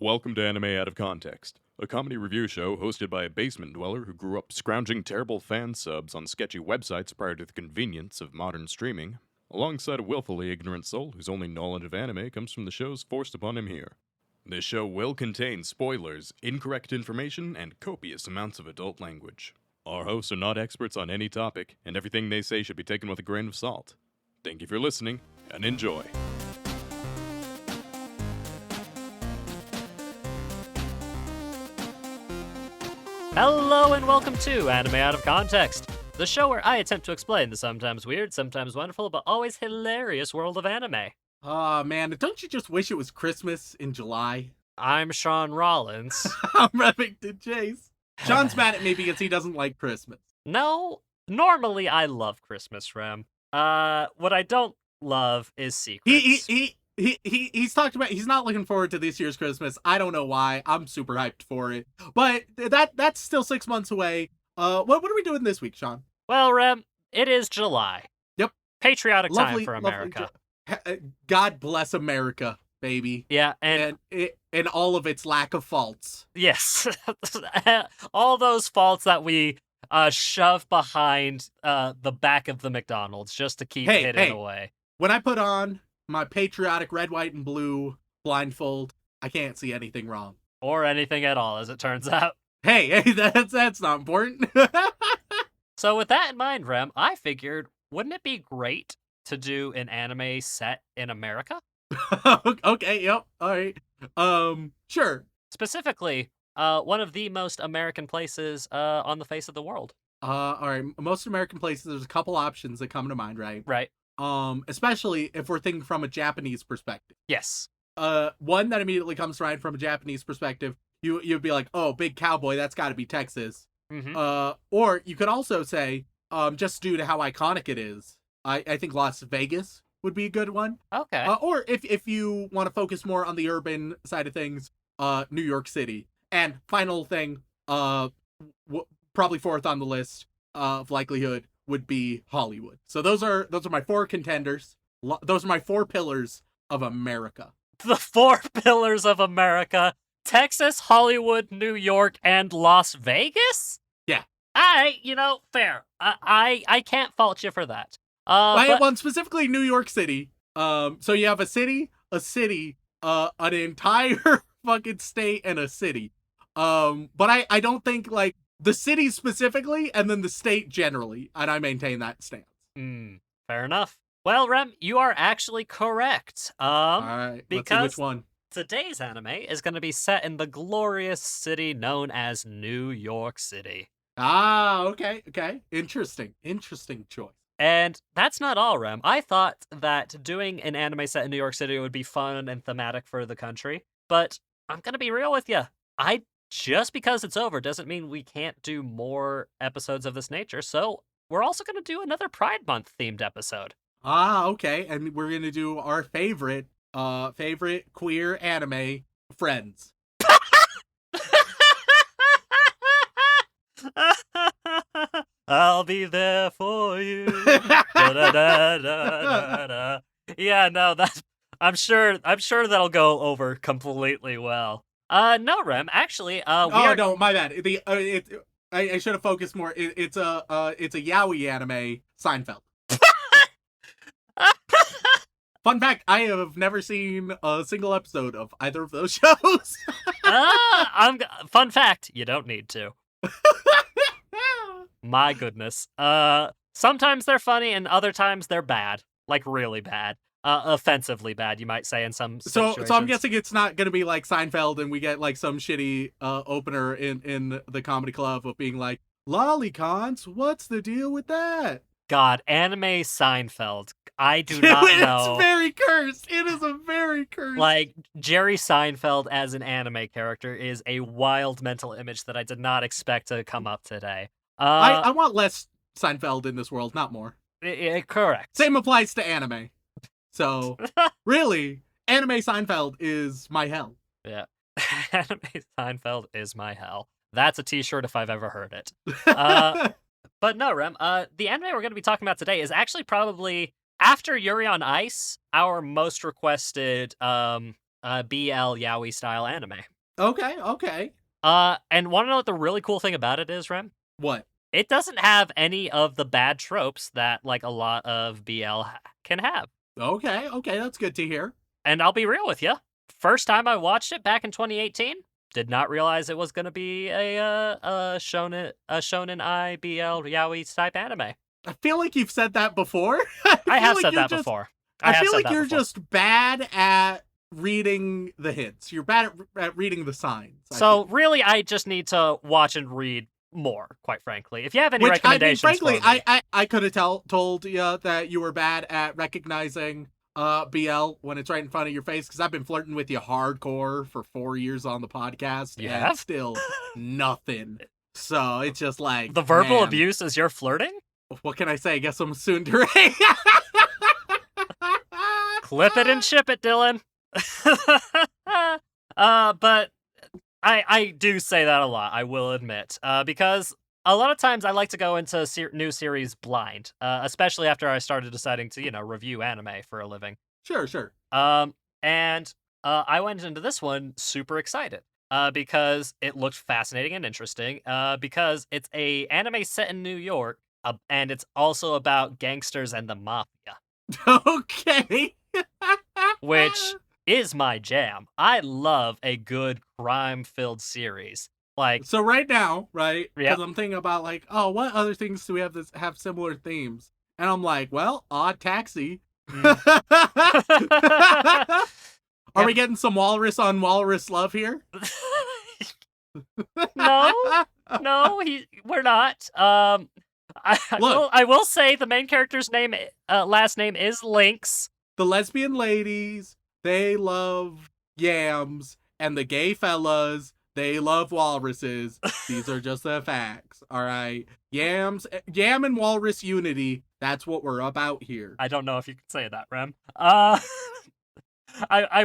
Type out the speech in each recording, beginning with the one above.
Welcome to Anime Out of Context, a comedy review show hosted by a basement dweller who grew up scrounging terrible fan subs on sketchy websites prior to the convenience of modern streaming, alongside a willfully ignorant soul whose only knowledge of anime comes from the shows forced upon him here. This show will contain spoilers, incorrect information, and copious amounts of adult language. Our hosts are not experts on any topic, and everything they say should be taken with a grain of salt. Thank you for listening, and enjoy. Hello and welcome to Anime Out of Context, the show where I attempt to explain the sometimes weird, sometimes wonderful, but always hilarious world of anime. Aw, man, don't you just wish it was Christmas in July? I'm Shaun Rollins. I'm Remington Chase. Shaun's mad at me because he doesn't like Christmas. No, normally I love Christmas, Rem. What I don't love is secrets. He's talked about he's not looking forward to this year's Christmas. I don't know why. I'm super hyped for it. But that's still 6 months away. What are we doing this week, Shaun? Well, Rem, it is July. Yep. Patriotic time for America. God bless America, baby. Yeah, and all of its lack of faults. Yes. All those faults that we shove behind the back of the McDonald's just to keep hidden away. When I put on my patriotic red, white, and blue blindfold, I can't see anything wrong. Or anything at all, as it turns out. Hey, that's not important. So with that in mind, Rem, I figured, wouldn't it be great to do an anime set in America? Okay, yep, alright. Sure. Specifically, one of the most American places on the face of the world. Alright, most American places, there's a couple options that come to mind, right? Right. Especially if we're thinking from a Japanese perspective. Yes. One that immediately comes to mind from a Japanese perspective, you'd be like, oh, big cowboy, that's gotta be Texas. Mm-hmm. Or you could also say, just due to how iconic it is, I think Las Vegas would be a good one. Okay. Or if you want to focus more on the urban side of things, New York City. And final thing, probably fourth on the list of likelihood would be Hollywood. So those are my four contenders. Those are my four pillars of America. The four pillars of America: Texas, Hollywood, New York, and Las Vegas? Yeah. Fair. I can't fault you for that. Well, specifically New York City. So you have a city, an entire fucking state, and a city. But I don't think, like, the city specifically, and then the state generally, and I maintain that stance. Fair enough. Well, Rem, you are actually correct. All right, let's see which one. Today's anime is going to be set in the glorious city known as New York City. Ah, okay. Interesting choice. And that's not all, Rem. I thought that doing an anime set in New York City would be fun and thematic for the country, but I'm going to be real with you. Just because it's over doesn't mean we can't do more episodes of this nature, so we're also going to do another Pride Month themed episode. Ah, okay, and we're going to do our favorite queer anime, Friends. I'll be there for you. Da-da-da-da-da-da. Yeah, no, I'm sure that'll go over completely well. No, Rem. Actually, no, my bad. I should have focused more. It's a yaoi anime, Seinfeld. Fun fact: I have never seen a single episode of either of those shows. Fun fact: you don't need to. My goodness. Sometimes they're funny, and other times they're bad, like really bad. Offensively bad, you might say, in some situations. So I'm guessing it's not gonna be like Seinfeld, and we get like some shitty opener in the comedy club of being like, "Lollicons, what's the deal with that?" God, anime Seinfeld. I do not know. It's very cursed. It is a very cursed. Like, Jerry Seinfeld as an anime character is a wild mental image that I did not expect to come up today. I want less Seinfeld in this world, not more. Correct. Same applies to anime. So, really, anime Seinfeld is my hell. Yeah. Anime Seinfeld is my hell. That's a t-shirt if I've ever heard it. But no, Rem, the anime we're going to be talking about today is actually probably, after Yuri on Ice, our most requested BL yaoi style anime. Okay. And want to know what the really cool thing about it is, Rem? What? It doesn't have any of the bad tropes that like a lot of BL can have. Okay, that's good to hear. And I'll be real with you. First time I watched it back in 2018, did not realize it was going to be a shonen I BL yaoi type anime. I feel like you've said that before. I have said that before. I feel like you're just bad at reading the hints. You're bad at reading the signs. So really, I just need to watch and read more, quite frankly. If you have any recommendations, frankly, for me, I could have told you that you were bad at recognizing BL when it's right in front of your face, because I've been flirting with you hardcore for 4 years on the podcast. You and have? Still nothing. So it's just like the verbal man, abuse is your flirting? What can I say? Guess I'm soon to Clip it and ship it, Dylan. But I do say that a lot, I will admit, because a lot of times I like to go into new series blind, especially after I started deciding to, review anime for a living. Sure. And I went into this one super excited, because it looked fascinating and interesting, because it's a anime set in New York, and it's also about gangsters and the mafia. Okay. Which is my jam. I love a good crime-filled series. Like, so right now, right? Yep. Because I'm thinking about like, oh, what other things do we have that have similar themes? And I'm like, well, Odd Taxi. Are we getting some walrus on walrus love here? No, we're not. I will say the main character's last name is Lynx. The lesbian ladies, they love yams, and the gay fellas, they love walruses. These are just the facts, all right? Yam and walrus unity, that's what we're about here. I don't know if you can say that, Rem. I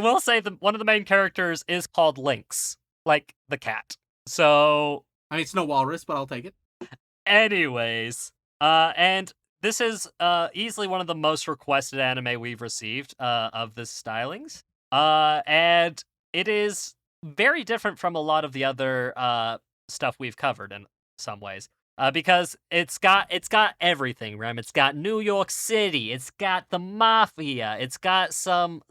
will say one of the main characters is called Lynx, like the cat. So, I mean, it's no walrus, but I'll take it. Anyways, and this is easily one of the most requested anime we've received of this stylings. And it is very different from a lot of the other stuff we've covered in some ways. Because it's got everything, Rem. It's got New York City, it's got the mafia, it's got some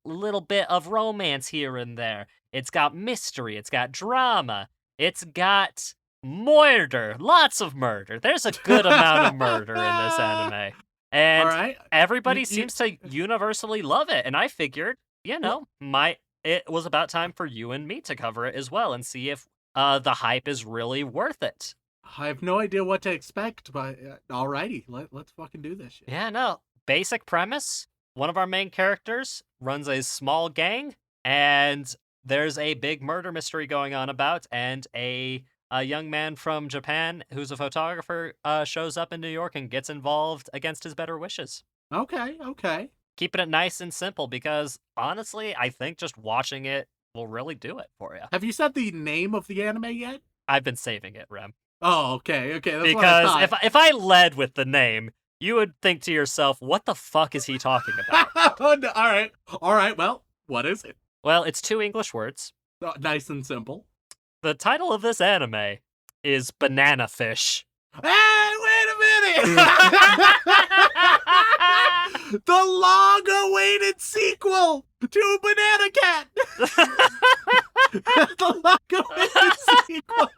little bit of romance here and there. It's got mystery, it's got drama, it's got murder, lots of murder. There's a good amount of murder in this anime. And everybody seems to universally love it. And I figured, it was about time for you and me to cover it as well and see if the hype is really worth it. I have no idea what to expect, but alrighty, let's fucking do this shit. Yeah, no. Basic premise, one of our main characters runs a small gang, and there's a big murder mystery going on about, and a young man from Japan who's a photographer shows up in New York and gets involved against his better wishes. Okay. Keeping it nice and simple because, honestly, I think just watching it will really do it for you. Have you said the name of the anime yet? I've been saving it, Rem. Oh, okay. That's because what I thought. if I led with the name, you would think to yourself, what the fuck is he talking about? Oh, no, all right, well, what is it? Well, it's 2 English words. Nice and simple. The title of this anime is Banana Fish. Hey, wait a minute! The long-awaited sequel to Banana Cat! The long-awaited sequel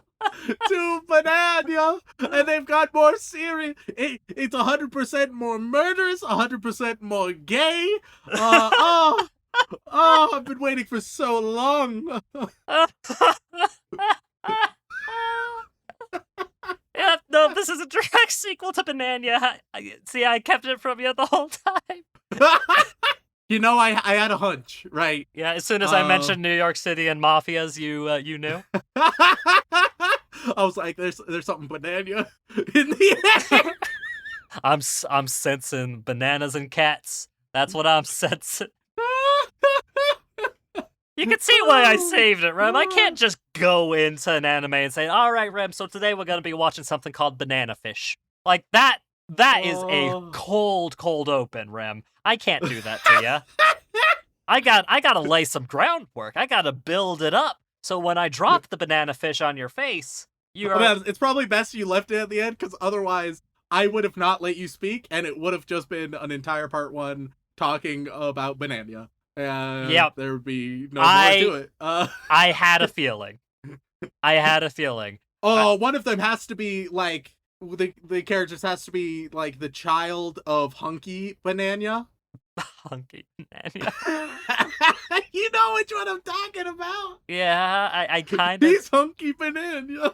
to Banana, and they've got more serious. It's 100% more murderous, 100% more gay. I've been waiting for so long. Yeah, no, this is a direct sequel to Banana. See, I kept it from you the whole time. I had a hunch, right? Yeah, as soon as I mentioned New York City and mafias, you knew. I was like, there's something banana in the air. I'm sensing bananas and cats. That's what I'm sensing. You can see why I saved it, Rem. I can't just go into an anime and say, all right, Rem, so today we're going to be watching something called Banana Fish. Like, that is a cold open, Rem. I can't do that to you. I gotta lay some groundwork. I gotta build it up. So when I drop the banana fish on your face, you're... Man, it's probably best you left it at the end, because otherwise I would have not let you speak, and it would have just been an entire part 1 talking about Banana. And Yep. there would be no more to it. I had a feeling. One of them has to be like the characters has to be like the child of Hunky Banana. Hunky banana. You know which one I'm talking about. Yeah, I kind of... He's Hunky Banana.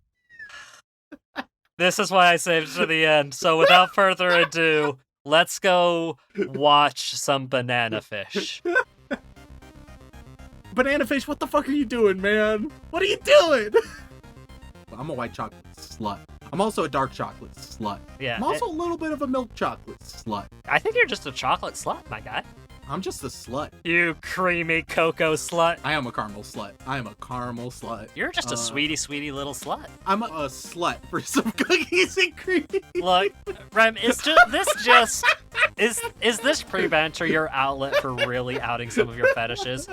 This is why I saved it to the end. So without further ado, let's go watch some banana fish. Banana Fish, what the fuck are you doing, man? What are you doing? I'm a white chocolate slut. I'm also a dark chocolate slut. Yeah. I'm also a little bit of a milk chocolate slut. I think you're just a chocolate slut, my guy. I'm just a slut. You creamy cocoa slut. I am a caramel slut. I am a caramel slut. You're just a sweetie little slut. I'm a slut for some cookies and cream. Look, Rem, is this pre-banter your outlet for really outing some of your fetishes?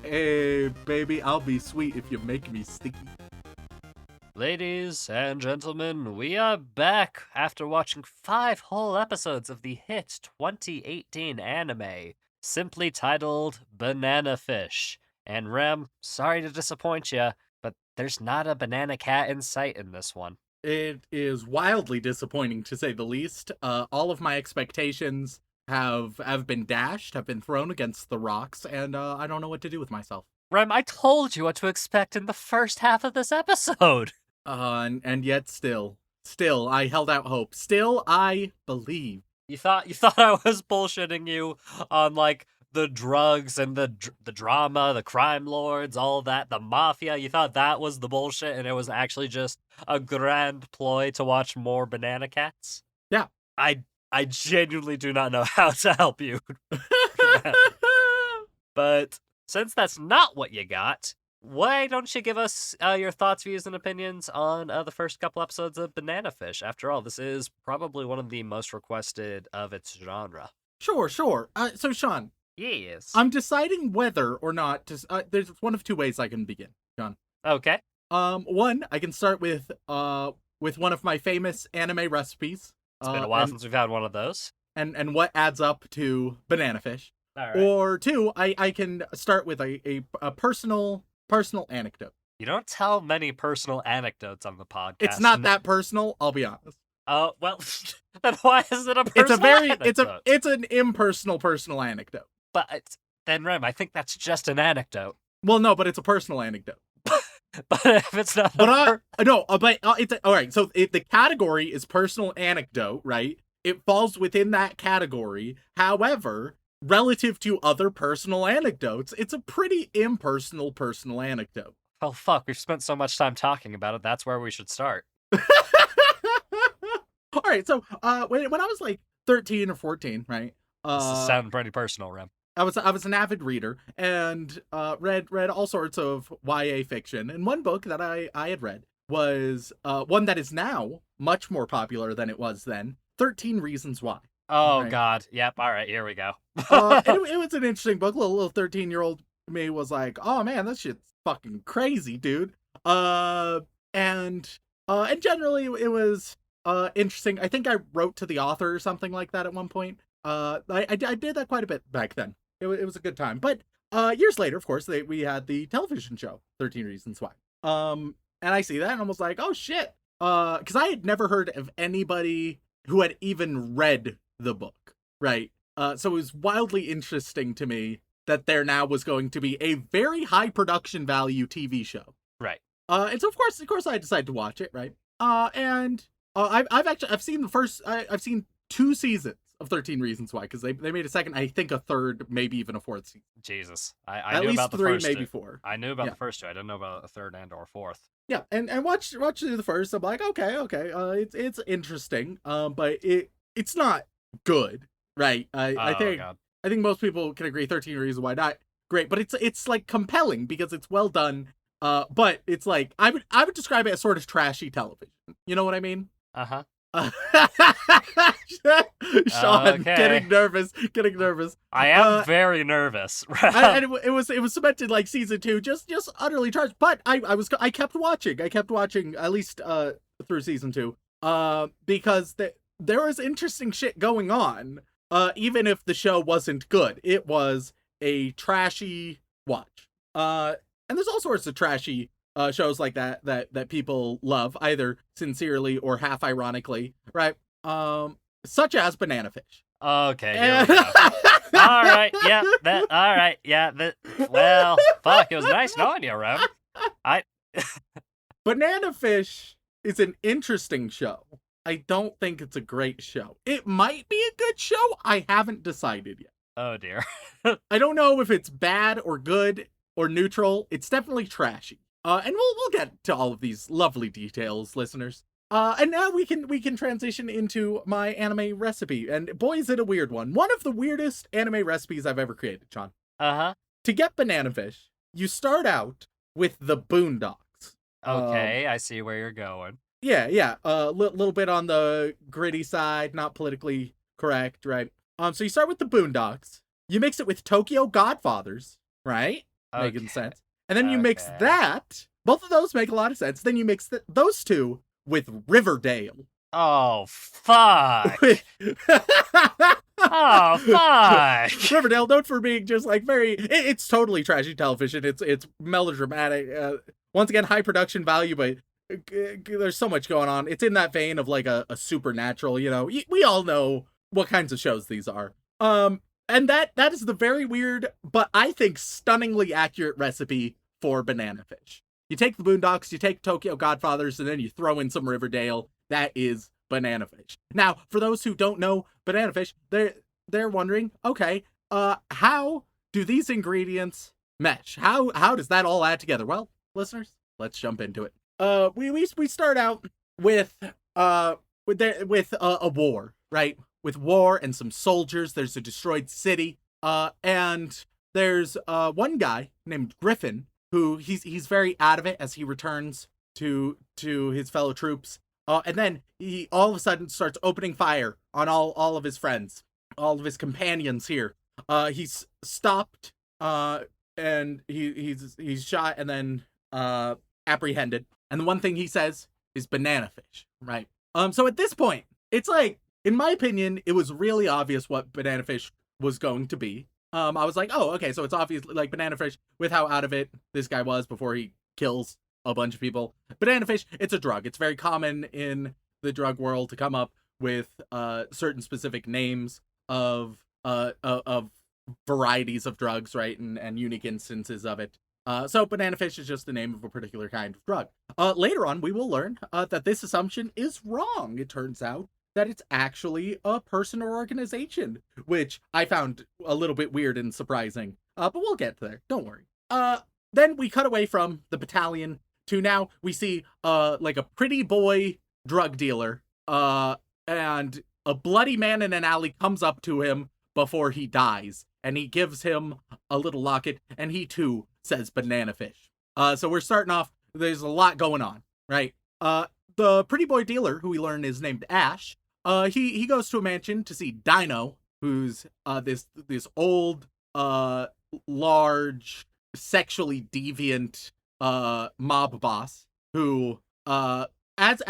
Hey, baby, I'll be sweet if you make me sticky. Ladies and gentlemen, we are back after watching 5 whole episodes of the hit 2018 anime, simply titled Banana Fish. And Rem, sorry to disappoint you, but there's not a banana cat in sight in this one. It is wildly disappointing, to say the least. All of my expectations have been dashed, have been thrown against the rocks, and I don't know what to do with myself. Rem, I told you what to expect in the first half of this episode. And yet still, I held out hope. Still, I believe. You thought I was bullshitting you on, like, the drugs and the drama, the crime lords, all that, the mafia. You thought that was the bullshit, and it was actually just a grand ploy to watch more banana cats? Yeah. I genuinely do not know how to help you. But since that's not what you got, why don't you give us your thoughts, views, and opinions on the first couple episodes of Banana Fish? After all, this is probably one of the most requested of its genre. Sure. So, Shaun. Yes. I'm deciding whether or not to... there's one of 2 ways I can begin, Shaun. Okay. One, I can start with one of my famous anime recipes. It's been a while since we've had one of those. And what adds up to Banana Fish. All right. Or 2, I can start with a personal anecdote. You don't tell many personal anecdotes on the podcast. It's not that personal, I'll be honest. Oh, well, then why is it a personal anecdote? It's an impersonal personal anecdote. But then, Rem, I think that's just an anecdote. Well, no, but it's a personal anecdote. But if it's not... it's all right, so the category is personal anecdote, right? It falls within that category. However, relative to other personal anecdotes, it's a pretty impersonal personal anecdote. Oh, fuck, we've spent so much time talking about it, that's where we should start. All right, so when I was like 13 or 14, right? This is sounding pretty personal, Rem. I was an avid reader and read all sorts of YA fiction. And one book that I had read was one that is now much more popular than it was then, 13 Reasons Why. Oh, right? Yep, all right, here we go. It was an interesting book. Little 13-year-old me was like, oh man, that shit's fucking crazy, dude. And generally it was interesting. I think I wrote to the author or something like that at one point. I did that quite a bit back then. It was a good time. But years later, of course, we had the television show 13 Reasons Why. And I see that and I was like, oh shit. Because I had never heard of anybody who had even read the book, right? So it was wildly interesting to me that there now was going to be a very high production value TV show. Right. And so of course I decided to watch it, right? And I've seen I've seen 2 seasons of 13 Reasons Why, because they made a second, I think a third, maybe even a 4th season. Jesus. I At knew least about the 3, first maybe two. 4. I knew about the first 2. I didn't know about a 3rd and or 4th. Yeah, and watch through the first. I'm like, okay, it's interesting, but it's not good, right? I think most people can agree 13 Reasons Why not great, but it's like compelling because it's well done. But it's like I would describe it as sort of trashy television. You know what I mean? Uh-huh. Sean, Okay. getting nervous. I am very nervous. And it was cemented like season 2, just utterly trash. But I kept watching. I kept watching at least through season 2. Because there was interesting shit going on. Even if the show wasn't good, it was a trashy watch. And there's all sorts of trashy shows like that people love, either sincerely or half ironically, right? Such as Banana Fish. Okay, here we go. All right, yeah, all right, yeah, well, fuck, it was nice knowing you, Rem. Banana Fish is an interesting show. I don't think it's a great show. It might be a good show. I haven't decided yet. Oh, dear. I don't know if it's bad or good or neutral. It's definitely trashy. And we'll get to all of these lovely details, listeners. And now we can transition into my anime recipe. And boy, is it a weird one. One of the weirdest anime recipes I've ever created, Sean. Uh-huh. To get Banana Fish, you start out with the Boondocks. Okay, I see where you're going. Yeah. Little bit on the gritty side, not politically correct, right? So you start with the Boondocks. You mix it with Tokyo Godfathers, right? Okay. Making sense. And then you mix that. Both of those make a lot of sense. Then you mix those two with Riverdale. Oh, fuck. Oh, fuck. Riverdale, known for being just like it's totally trashy television. It's melodramatic. Once again, high production value, but there's so much going on. It's in that vein of like a supernatural, we all know what kinds of shows these are. And that is the very weird, but I think stunningly accurate recipe for Banana Fish. You take the Boondocks, you take Tokyo Godfathers, and then you throw in some Riverdale. That is Banana Fish. Now, for those who don't know Banana Fish, they're wondering, okay, how do these ingredients mesh? How does that all add together? Well, listeners, let's jump into it. We start out with a war, right? With war and some soldiers. There's a destroyed city, and there's one guy named Griffin who he's very out of it as he returns to his fellow troops. And then he all of a sudden starts opening fire on all of his friends, all of his companions here. He's stopped, and he's shot and then apprehended. And the one thing he says is Banana Fish, right? So at this point, it's like, in my opinion, it was really obvious what Banana Fish was going to be. I was like, oh, okay, so it's obviously like Banana Fish with how out of it this guy was before he kills a bunch of people. Banana Fish, it's a drug. It's very common in the drug world to come up with certain specific names of varieties of drugs, right? And unique instances of it. So Banana Fish is just the name of a particular kind of drug. Later on, we will learn that this assumption is wrong. It turns out that it's actually a person or organization, which I found a little bit weird and surprising. But we'll get there. Don't worry. Then we cut away from the battalion to now we see like a pretty boy drug dealer, and a bloody man in an alley comes up to him before he dies, and he gives him a little locket, and he too says Banana Fish. So we're starting off, there's a lot going on, right? The pretty boy dealer, who we learn is named Ash, he goes to a mansion to see Dino, who's this old, large, sexually deviant mob boss who here's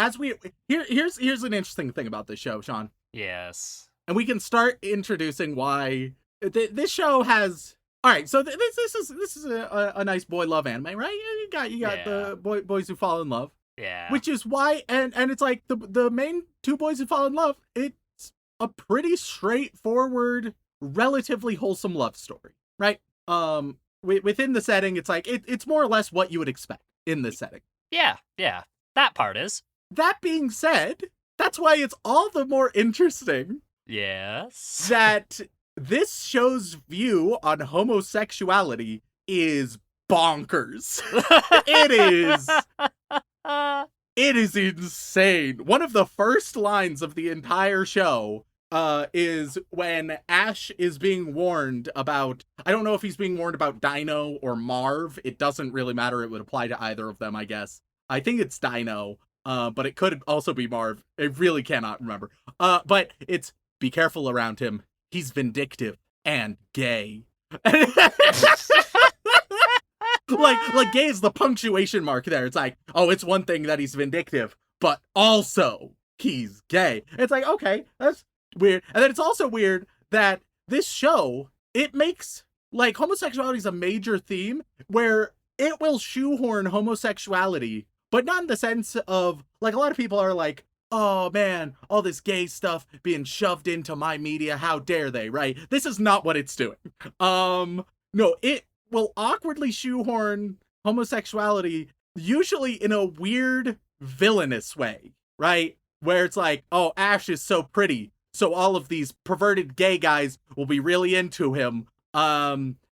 an interesting thing about this show, Sean. Yes. And we can start introducing why this show has. All right, so this is a nice boy love anime, right? You got the boys who fall in love. Yeah. Which is why, and it's like the main two boys who fall in love. It's a pretty straightforward, relatively wholesome love story, right? Within the setting, it's like it's more or less what you would expect in this setting. Yeah, that part is. That being said, that's why it's all the more interesting. Yes. That this show's view on homosexuality is bonkers. It is insane. One of the first lines of the entire show is when Ash is being warned about, I don't know if he's being warned about Dino or Marv. It doesn't really matter. It would apply to either of them, I guess. I think it's Dino. but it could also be Marv. I really cannot remember. But it's be careful around him. He's vindictive and gay. like gay is the punctuation mark there. It's like, oh, it's one thing that he's vindictive, but also he's gay. It's like, okay, that's weird. And then it's also weird that this show, it makes like homosexuality is a major theme where it will shoehorn homosexuality, but not in the sense of like a lot of people are like, oh man, all this gay stuff being shoved into my media, how dare they, right? This is not what it's doing. No, it will awkwardly shoehorn homosexuality, usually in a weird, villainous way, right? Where it's like, oh, Ash is so pretty, so all of these perverted gay guys will be really into him.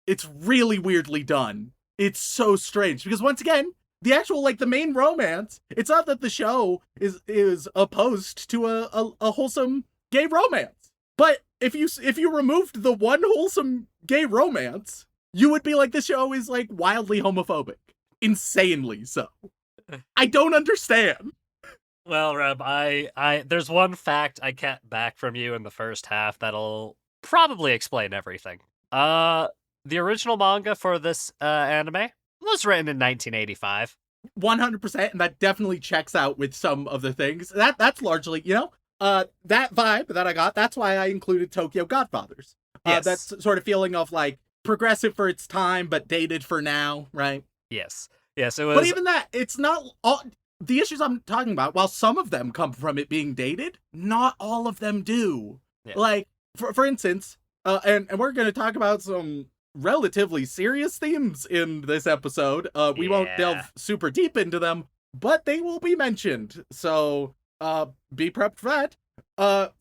It's really weirdly done. It's so strange, because once again, the actual, like, the main romance, it's not that the show is opposed to a wholesome gay romance. But if you removed the one wholesome gay romance, you would be like, this show is, like, wildly homophobic. Insanely so. I don't understand. Well, Reb, there's one fact I kept back from you in the first half that'll probably explain everything. The original manga for this anime was written in 1985. 100%, and that definitely checks out with some of the things. That's largely, that vibe that I got, that's why I included Tokyo Godfathers. Yes. That's sort of feeling of, like, progressive for its time, but dated for now, right? Yes, it was... But even that, it's not all... The issues I'm talking about, while some of them come from it being dated, not all of them do. Yeah. Like, for instance, and we're going to talk about some relatively serious themes in this episode. We won't delve super deep into them, but they will be mentioned. So, be prepped for that.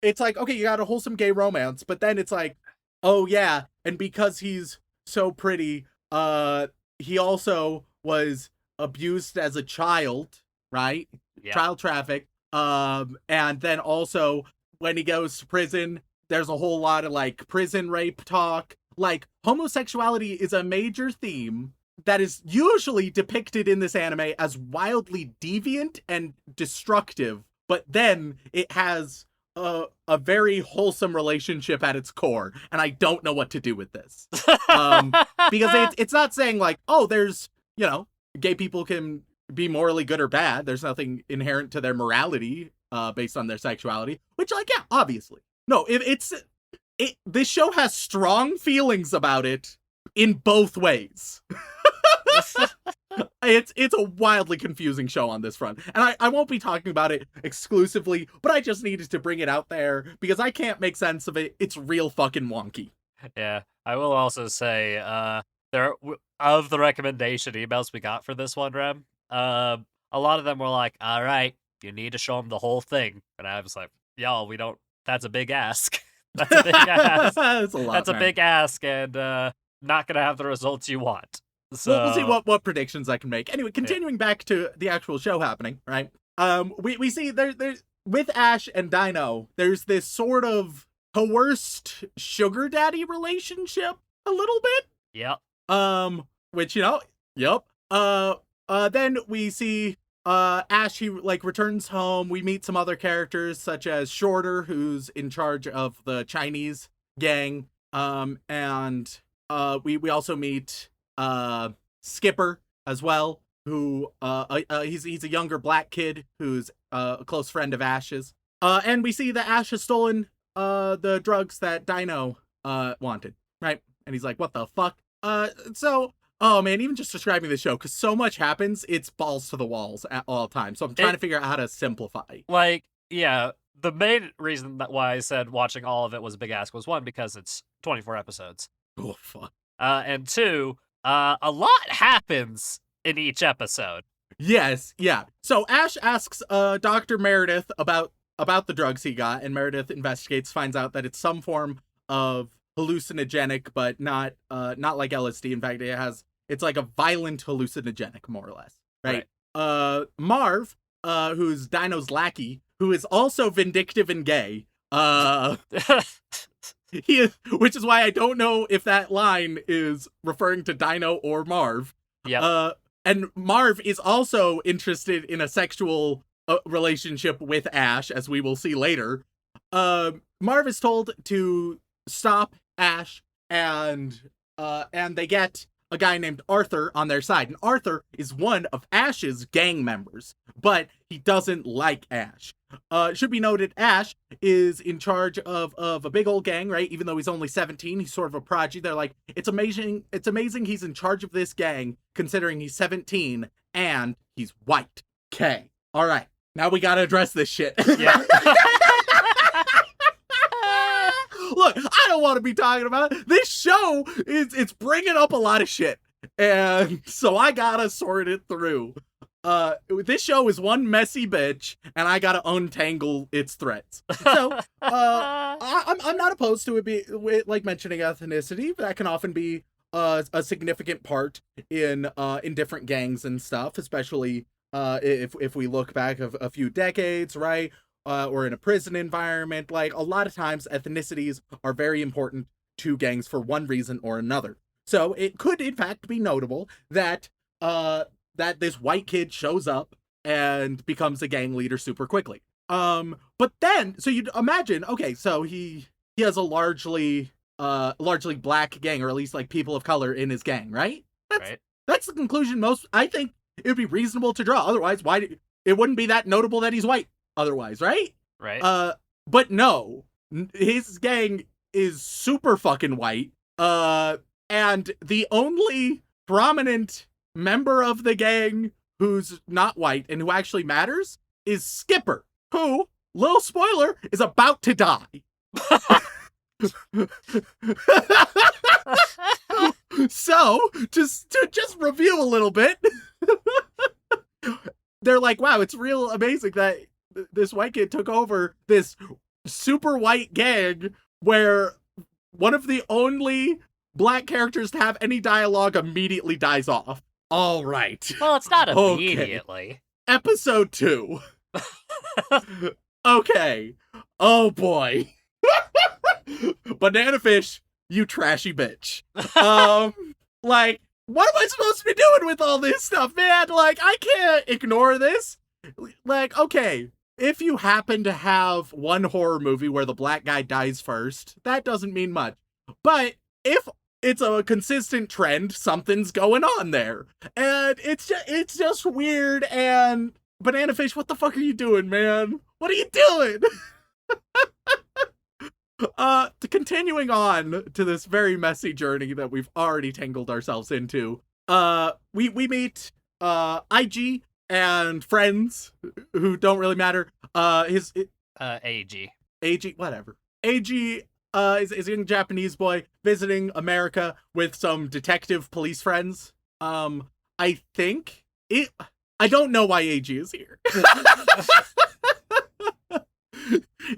It's like, okay, you got a wholesome gay romance, but then it's like, oh yeah, and because he's so pretty, he also was abused as a child, right? Yeah. Child traffic. And then also when he goes to prison, there's a whole lot of like prison rape talk. Like, homosexuality is a major theme that is usually depicted in this anime as wildly deviant and destructive, but then it has a very wholesome relationship at its core, and I don't know what to do with this. Because it's not saying like, oh, there's, gay people can be morally good or bad. There's nothing inherent to their morality based on their sexuality, which, like, yeah, obviously. No, this show has strong feelings about it in both ways. It's a wildly confusing show on this front. And I won't be talking about it exclusively, but I just needed to bring it out there because I can't make sense of it. It's real fucking wonky. Yeah, I will also say, of the recommendation emails we got for this one, Rem, a lot of them were like, all right, you need to show them the whole thing. And I was like, y'all, we don't, that's a big ask. That's a big ask. That's a lot, That's a big ask, and not gonna have the results you want. So we'll see what predictions I can make. Anyway, continuing back to the actual show happening, right? We see there's with Ash and Dino, there's this sort of coerced sugar daddy relationship a little bit. Yep. Which, yep. Then we see Ash, he like returns home. We meet some other characters such as Shorter, who's in charge of the Chinese gang. And we also meet Skipper as well, who he's a younger black kid who's a close friend of Ash's. And we see that Ash has stolen the drugs that Dino wanted, right? And he's like, what the fuck? Oh man, even just describing the show, because so much happens, it's balls to the walls at all times. So I'm trying to figure out how to simplify. Like, yeah, the main reason why I said watching all of it was a big ask was, one, because it's 24 episodes. Oh, fuck. And two, a lot happens in each episode. Yes, yeah. So Ash asks Dr. Meredith about the drugs he got, and Meredith investigates, finds out that it's some form of hallucinogenic, but not like LSD. In fact, it's like a violent hallucinogenic, more or less, right? Marv, who's Dino's lackey, who is also vindictive and gay, which is why I don't know if that line is referring to Dino or Marv. Yeah. And Marv is also interested in a sexual relationship with Ash, as we will see later. Marv is told to stop Ash, and they get a guy named Arthur on their side. And Arthur is one of Ash's gang members, but he doesn't like Ash. It should be noted, Ash is in charge of a big old gang, right? Even though he's only 17, he's sort of a prodigy. They're like, it's amazing he's in charge of this gang, considering he's 17, and he's white. Okay, all right. Now we gotta address this shit. Yeah. Look, I don't want to be talking about it. This show it's bringing up a lot of shit, and so I gotta sort it through. This show is one messy bitch, and I gotta untangle its threads. So, I'm not opposed to it like mentioning ethnicity. That can often be a significant part in different gangs and stuff, especially if we look back a few decades, right? Or in a prison environment. Like, a lot of times ethnicities are very important to gangs for one reason or another. So it could in fact be notable that that this white kid shows up and becomes a gang leader super quickly. But then, so you'd imagine, okay, so he has a largely black gang, or at least like people of color in his gang, right? That's the conclusion I think it would be reasonable to draw. Otherwise, it wouldn't be that notable that he's white otherwise, right? Right. But no, his gang is super fucking white. And the only prominent member of the gang who's not white and who actually matters is Skipper, who, little spoiler, is about to die. So, to just review a little bit, they're like, wow, it's real amazing that this white kid took over this super white gang where one of the only black characters to have any dialogue immediately dies off. All right. Well, it's not Okay. immediately. Episode 2. Okay. Oh boy. Banana Fish, you trashy bitch. Like, what am I supposed to be doing with all this stuff, man? Like, I can't ignore this. Like, okay, if you happen to have one horror movie where the black guy dies first, that doesn't mean much. But if it's a consistent trend, something's going on there. And it's just weird. And Banana Fish, what the fuck are you doing, man? What are you doing? Continuing on to this very messy journey that we've already tangled ourselves into, we meet IG and friends who don't really matter. AG. AG, whatever. AG is a young Japanese boy visiting America with some detective police friends. I don't know why AG is here.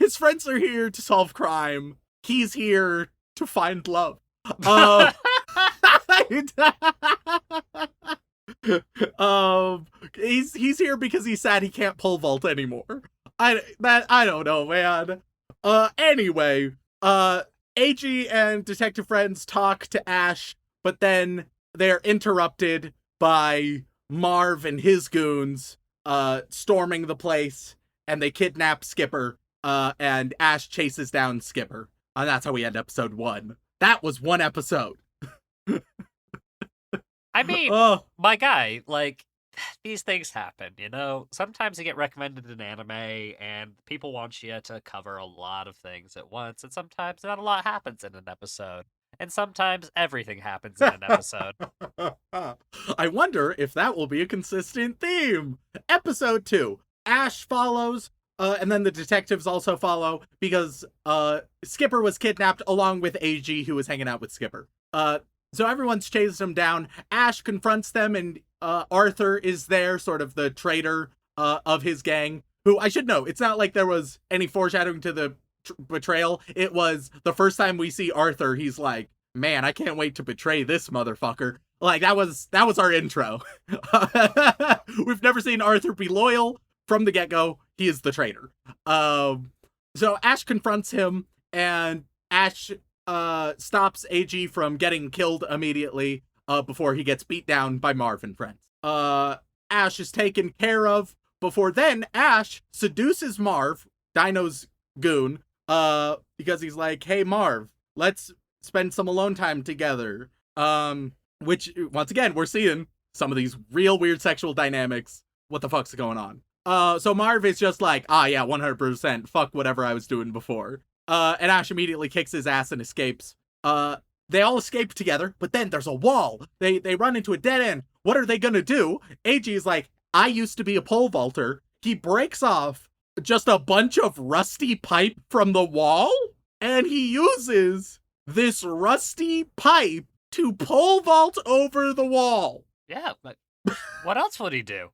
His friends are here to solve crime. He's here to find love. He's here because he's sad he can't pole vault anymore. I don't know, man. Anyway, AG and detective friends talk to Ash, but then they're interrupted by Marv and his goons storming the place, and they kidnap Skipper, and Ash chases down Skipper. And that's how we end episode 1. That was one episode. I mean, my guy, like, these things happen, you know? Sometimes you get recommended in anime, and people want you to cover a lot of things at once, and sometimes not a lot happens in an episode. And sometimes everything happens in an episode. I wonder if that will be a consistent theme. Episode 2. Ash follows, and then the detectives also follow, because Skipper was kidnapped along with AG, who was hanging out with Skipper. So everyone's chased him down. Ash confronts them, and Arthur is there, sort of the traitor of his gang, who, I should know, it's not like there was any foreshadowing to the betrayal. It was the first time we see Arthur, he's like, man, I can't wait to betray this motherfucker. Like, that was our intro. We've never seen Arthur be loyal from the get-go. He is the traitor. So Ash confronts him, and Ash stops AG from getting killed immediately before he gets beat down by Marv and friends. Ash is taken care of before then Ash seduces Marv, Dino's goon, because he's like, hey Marv, let's spend some alone time together. Which once again, we're seeing some of these real weird sexual dynamics. What the fuck's going on? So Marv is just like, yeah, 100%, fuck whatever I was doing before. And Ash immediately kicks his ass and escapes. They all escape together, but then there's a wall. They run into a dead end. What are they gonna do? AG is like, I used to be a pole vaulter. He breaks off just a bunch of rusty pipe from the wall, and he uses this rusty pipe to pole vault over the wall. Yeah, but what else would he do?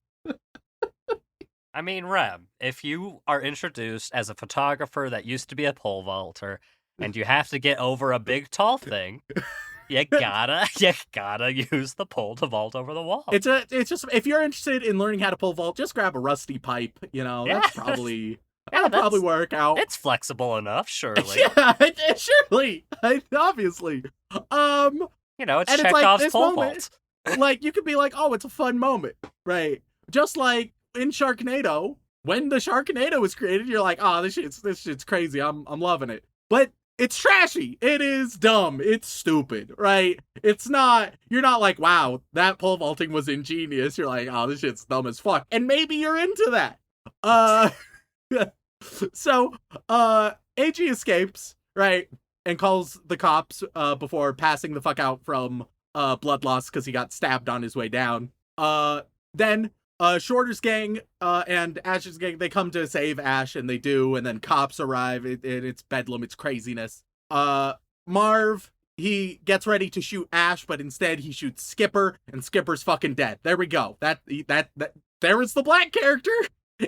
I mean, Rem, if you are introduced as a photographer that used to be a pole vaulter, and you have to get over a big tall thing, you gotta use the pole to vault over the wall. It's just, if you're interested in learning how to pole vault, just grab a rusty pipe. You know, that's probably that'll probably work out. It's flexible enough, surely. Yeah, surely, obviously. You know, it's and Chekhov's this pole moment, vault. like, you could be like, oh, it's a fun moment, right? Just like in Sharknado, when the Sharknado was created, you're like, oh, this shit's crazy. I'm loving it. But it's trashy. It is dumb. It's stupid, right? It's not, you're not like, wow, that pole vaulting was ingenious. You're like, oh, this shit's dumb as fuck. And maybe you're into that. So, AG escapes, right? And calls the cops, before passing the fuck out from, blood loss because he got stabbed on his way down. Then, Shorter's gang, and Ash's gang, they come to save Ash, and they do, and then cops arrive. It's bedlam, it's craziness. Marv, he gets ready to shoot Ash, but instead he shoots Skipper, and Skipper's fucking dead. There we go. There is the black character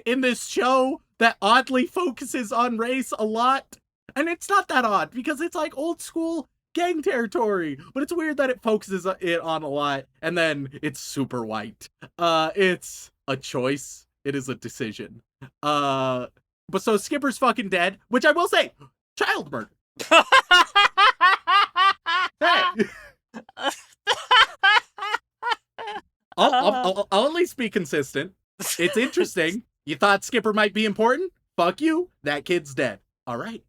in this show that oddly focuses on race a lot. And it's not that odd, because it's like old school gang territory, but it's weird that it focuses it on a lot, and then it's super white. It's a choice. It is a decision. But so Skipper's fucking dead, which I will say, child murder. Hey. I'll at least be consistent. It's interesting. You thought Skipper might be important? Fuck you. That kid's dead. All right.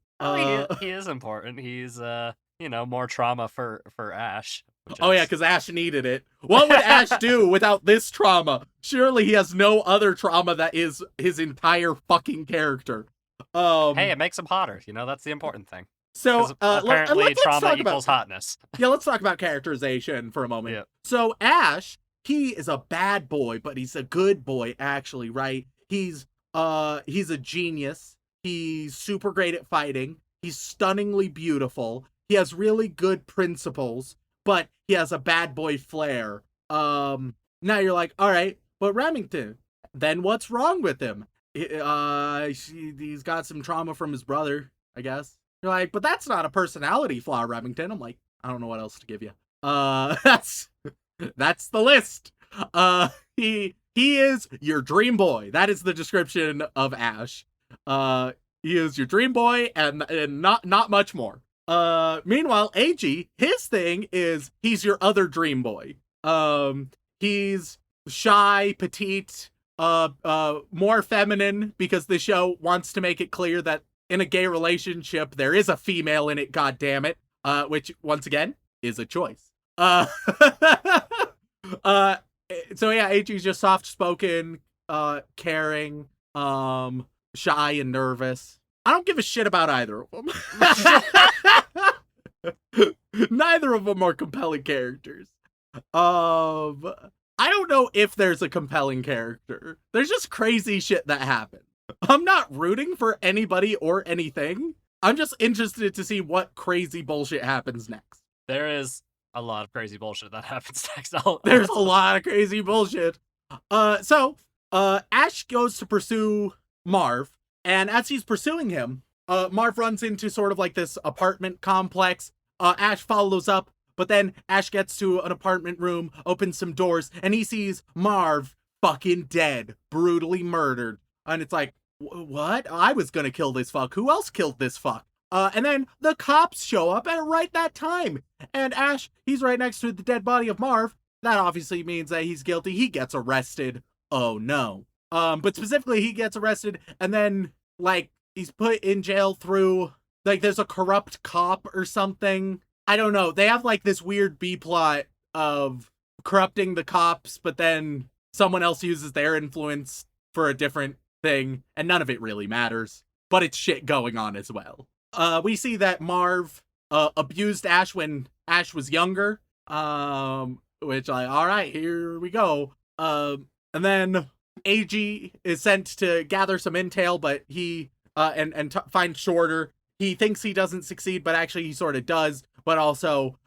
He is important. He's more trauma for Ash. Oh yeah, because Ash needed it. What would Ash do without this trauma? Surely he has no other trauma that is his entire fucking character. Hey, it makes him hotter. That's the important thing. So apparently let's trauma talk equals hotness. Yeah, let's talk about characterization for a moment. Yeah. So Ash, he is a bad boy, but he's a good boy, actually, right? He's a genius. He's super great at fighting. He's stunningly beautiful. He has really good principles, but he has a bad boy flair. Now you're like, all right, but Remington, then what's wrong with him? He's got some trauma from his brother, I guess. You're like, but that's not a personality flaw, Remington. I'm like, I don't know what else to give you. That's the list. He is your dream boy. That is the description of Ash. He is your dream boy and not much more. Meanwhile, AG, his thing is he's your other dream boy. He's shy, petite, more feminine, because the show wants to make it clear that in a gay relationship there is a female in it, goddammit. Which once again is a choice. So yeah, AG's just soft-spoken, caring, shy and nervous. I don't give a shit about either of them. Neither of them are compelling characters. I don't know if there's a compelling character. There's just crazy shit that happens. I'm not rooting for anybody or anything. I'm just interested to see what crazy bullshit happens next. There is a lot of crazy bullshit that happens next. There's a lot of crazy bullshit. So Ash goes to pursue Marv, and as he's pursuing him, Marv runs into sort of like this apartment complex. Ash follows up, but then Ash gets to an apartment room, opens some doors, and he sees Marv fucking dead, brutally murdered. And it's like, what? I was gonna kill this fuck. Who else killed this fuck? And then the cops show up at right that time. And Ash, he's right next to the dead body of Marv. that obviously means that he's guilty. He gets arrested. Oh no. But specifically he gets arrested and then like he's put in jail through like there's a corrupt cop or something. I don't know. They have like this weird B plot of corrupting the cops, but then someone else uses their influence for a different thing, and none of it really matters. But it's shit going on as well. We see that Marv abused Ash when Ash was younger. Which all right, here we go. And then AG is sent to gather some intel, but he find Shorter. He thinks he doesn't succeed, but actually he sort of does. But also,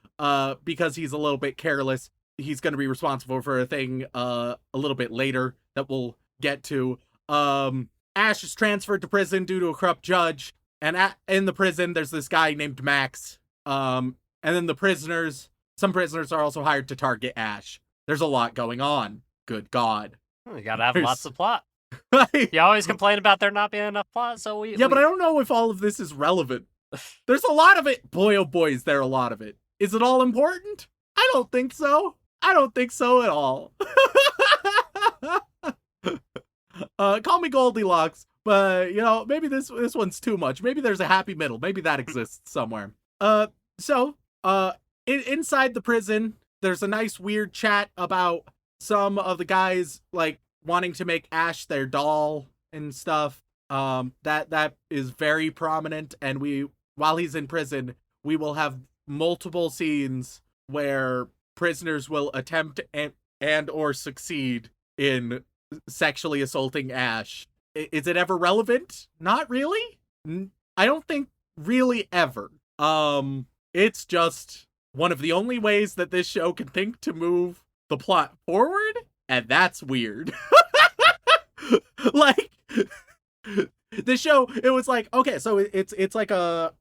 because he's a little bit careless, he's going to be responsible for a thing a little bit later that we'll get to. Ash is transferred to prison due to a corrupt judge, and in the prison there's this guy named Max. And then some prisoners are also hired to target Ash. There's a lot going on. Good God. You gotta have lots of plot. You always complain about there not being enough plot, so but I don't know if all of this is relevant. There's a lot of it. Boy, oh boy, is there a lot of it. Is it all important? I don't think so. I don't think so at all. Call me Goldilocks, but maybe this one's too much. Maybe there's a happy middle. Maybe that exists somewhere. Inside the prison, there's a nice weird chat about some of the guys like wanting to make Ash their doll and stuff. That is very prominent, and while he's in prison, we will have multiple scenes where prisoners will attempt and or succeed in sexually assaulting Ash. Is it ever relevant? Not really. I don't think really ever. It's just one of the only ways that this show can think to move the plot forward, and that's weird. Like this show, it was like, okay, so it's like a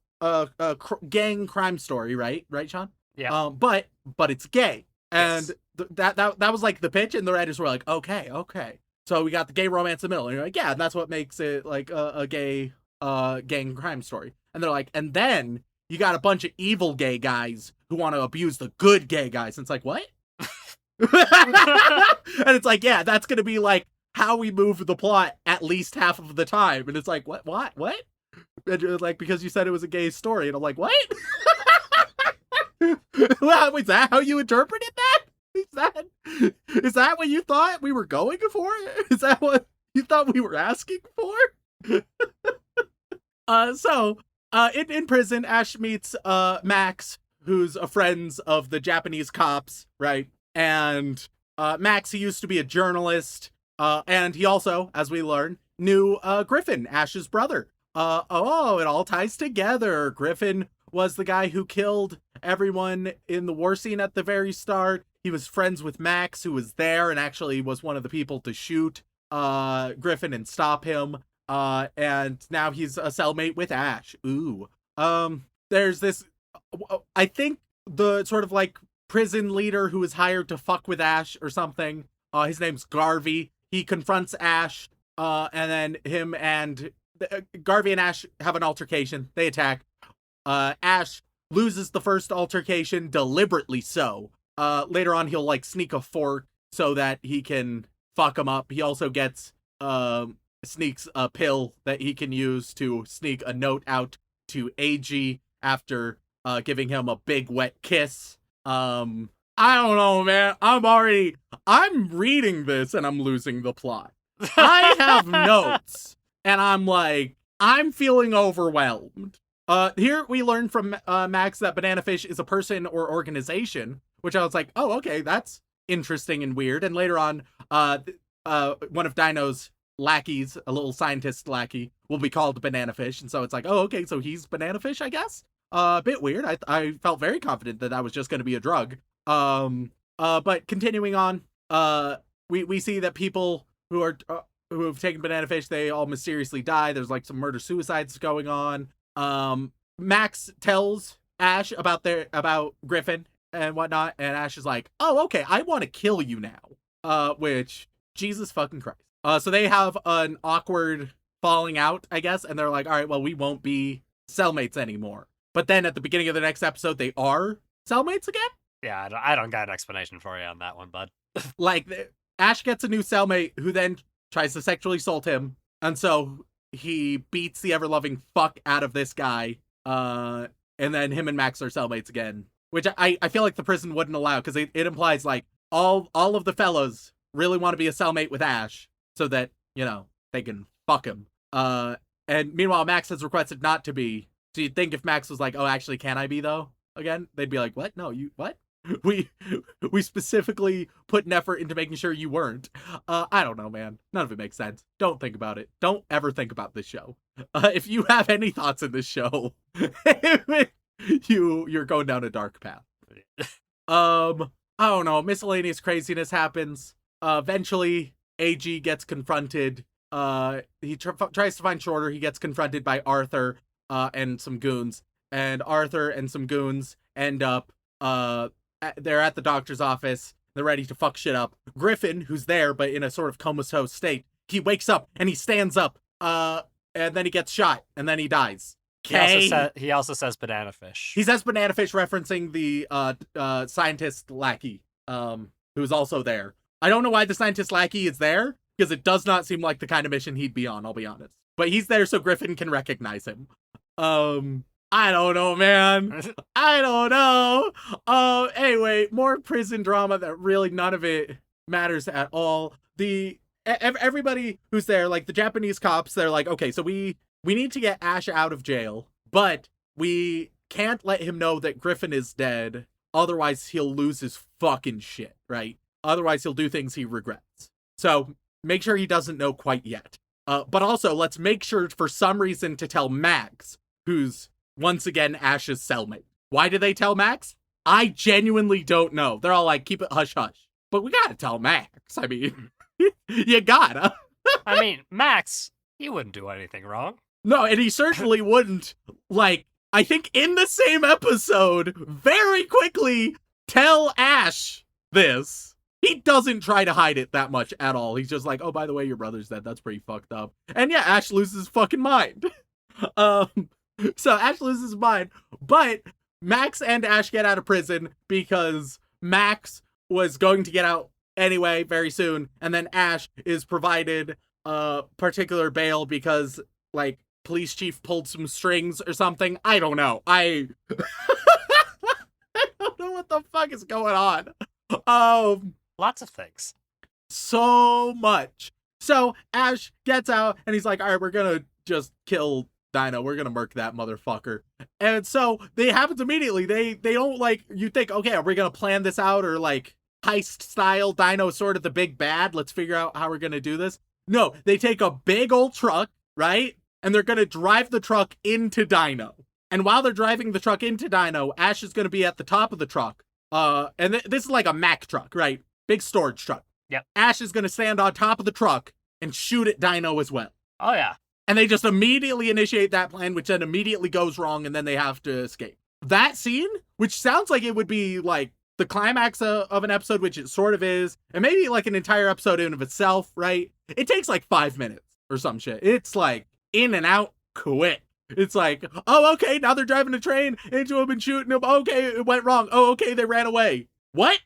gang crime story, right, Shaun? Yeah. But it's gay, and yes. that was like the pitch, and the writers were like, okay, so we got the gay romance in the middle, and you're like, yeah, and that's what makes it like a gay gang crime story. And they're like, and then you got a bunch of evil gay guys who want to abuse the good gay guys, and it's like, what? And it's like, yeah, that's gonna be like how we move the plot at least half of the time. And it's like, what? And you're like, because you said it was a gay story, and I'm like, what? Well, is that how you interpreted that? Is that what you thought we were going for? Is that what you thought we were asking for? In prison, Ash meets Max, who's a friend of the Japanese cops, right? And Max, he used to be a journalist, and he also, as we learn, knew Griffin, Ash's brother. It all ties together. Griffin was the guy who killed everyone in the war scene at the very start. He was friends with Max, who was there and actually was one of the people to shoot Griffin and stop him. And now he's a cellmate with Ash. Ooh. There's this, I think the sort of like prison leader who is hired to fuck with Ash or something. His name's Garvey. He confronts Ash, and then him and Garvey and Ash have an altercation. They attack. Ash loses the first altercation, deliberately so. Later on, he'll like sneak a fork so that he can fuck him up. He also gets sneaks a pill that he can use to sneak a note out to AG after giving him a big wet kiss. I don't know, man. I'm reading this and I'm losing the plot. I have notes and I'm feeling overwhelmed. Here we learn from Max that Banana Fish is a person or organization, which I was like, oh, okay, that's interesting and weird. And later on, one of Dino's lackeys, a little scientist lackey, will be called Banana Fish. And so it's like, oh, okay, so he's Banana Fish, I guess. A bit weird. I felt very confident that was just going to be a drug. But continuing on, we see that people who have taken Banana Fish, they all mysteriously die. There's like some murder suicides going on. Max tells Ash about Griffin and whatnot, and Ash is like, oh, okay, I want to kill you now. Which, Jesus fucking Christ. So they have an awkward falling out, I guess, and they're like, all right, well, we won't be cellmates anymore. But then at the beginning of the next episode, they are cellmates again? Yeah, I don't got an explanation for you on that one, bud. Like, Ash gets a new cellmate who then tries to sexually assault him, and so he beats the ever-loving fuck out of this guy, and then him and Max are cellmates again, which I feel like the prison wouldn't allow, because it implies, like, all of the fellows really want to be a cellmate with Ash, so that, you know, they can fuck him. And meanwhile, Max has requested not to be, so you'd think if Max was like, oh, actually, can I be, though? Again, they'd be like, what? No, you, what? We specifically put an effort into making sure you weren't. I don't know, man. None of it makes sense. Don't think about it. Don't ever think about this show. If you have any thoughts in this show, you're going down a dark path. I don't know. Miscellaneous craziness happens. Eventually, AG gets confronted. He tries to find Shorter. He gets confronted by Arthur and some goons. And Arthur and some goons end up they're at the doctor's office. They're ready to fuck shit up. Griffin, who's there but in a sort of comatose state, he wakes up and he stands up. And then he gets shot and then he dies. He also says banana fish. He says banana fish, referencing the scientist lackey, who's also there. I don't know why the scientist lackey is there, because it does not seem like the kind of mission he'd be on, I'll be honest. But he's there so Griffin can recognize him. I don't know, man. I don't know. Anyway, more prison drama that really none of it matters at all. Everybody who's there, like the Japanese cops, they're like, okay, so we need to get Ash out of jail, but we can't let him know that Griffin is dead. Otherwise, he'll lose his fucking shit, right? Otherwise, he'll do things he regrets. So make sure he doesn't know quite yet. But also, let's make sure for some reason to tell Max, who's once again Ash's cellmate. Why did they tell Max? I genuinely don't know. They're all like, keep it hush hush. But we gotta tell Max. I mean, you gotta. I mean, Max, he wouldn't do anything wrong. No, and he certainly wouldn't, like, I think in the same episode, very quickly tell Ash this. He doesn't try to hide it that much at all. He's just like, oh, by the way, your brother's dead. That's pretty fucked up. And yeah, Ash loses his fucking mind. So Ash loses his mind, but Max and Ash get out of prison because Max was going to get out anyway very soon, and then Ash is provided particular bail because, like, police chief pulled some strings or something. I don't know. I don't know what the fuck is going on. Lots of things. So much. So Ash gets out and he's like, all right, we're gonna just kill Dino. We're gonna murk that motherfucker. And so they happens immediately. They don't, like, you think, okay, are we gonna plan this out, or like heist style, Dino sort of the big bad, let's figure out how we're gonna do this? No, they take a big old truck, right? And they're gonna drive the truck into Dino. And while they're driving the truck into Dino, Ash is gonna be at the top of the truck. And this is like a Mack truck, right? Big storage truck. Yep. Ash is gonna stand on top of the truck and shoot at Dino as well. Oh, yeah. And they just immediately initiate that plan, which then immediately goes wrong, and then they have to escape. That scene, which sounds like it would be like the climax of an episode, which it sort of is, and maybe like an entire episode in of itself, right? It takes like 5 minutes or some shit. It's like in and out quick. It's like, oh, okay, now they're driving a train into him and shooting him. Okay, it went wrong. Oh, okay, they ran away. What?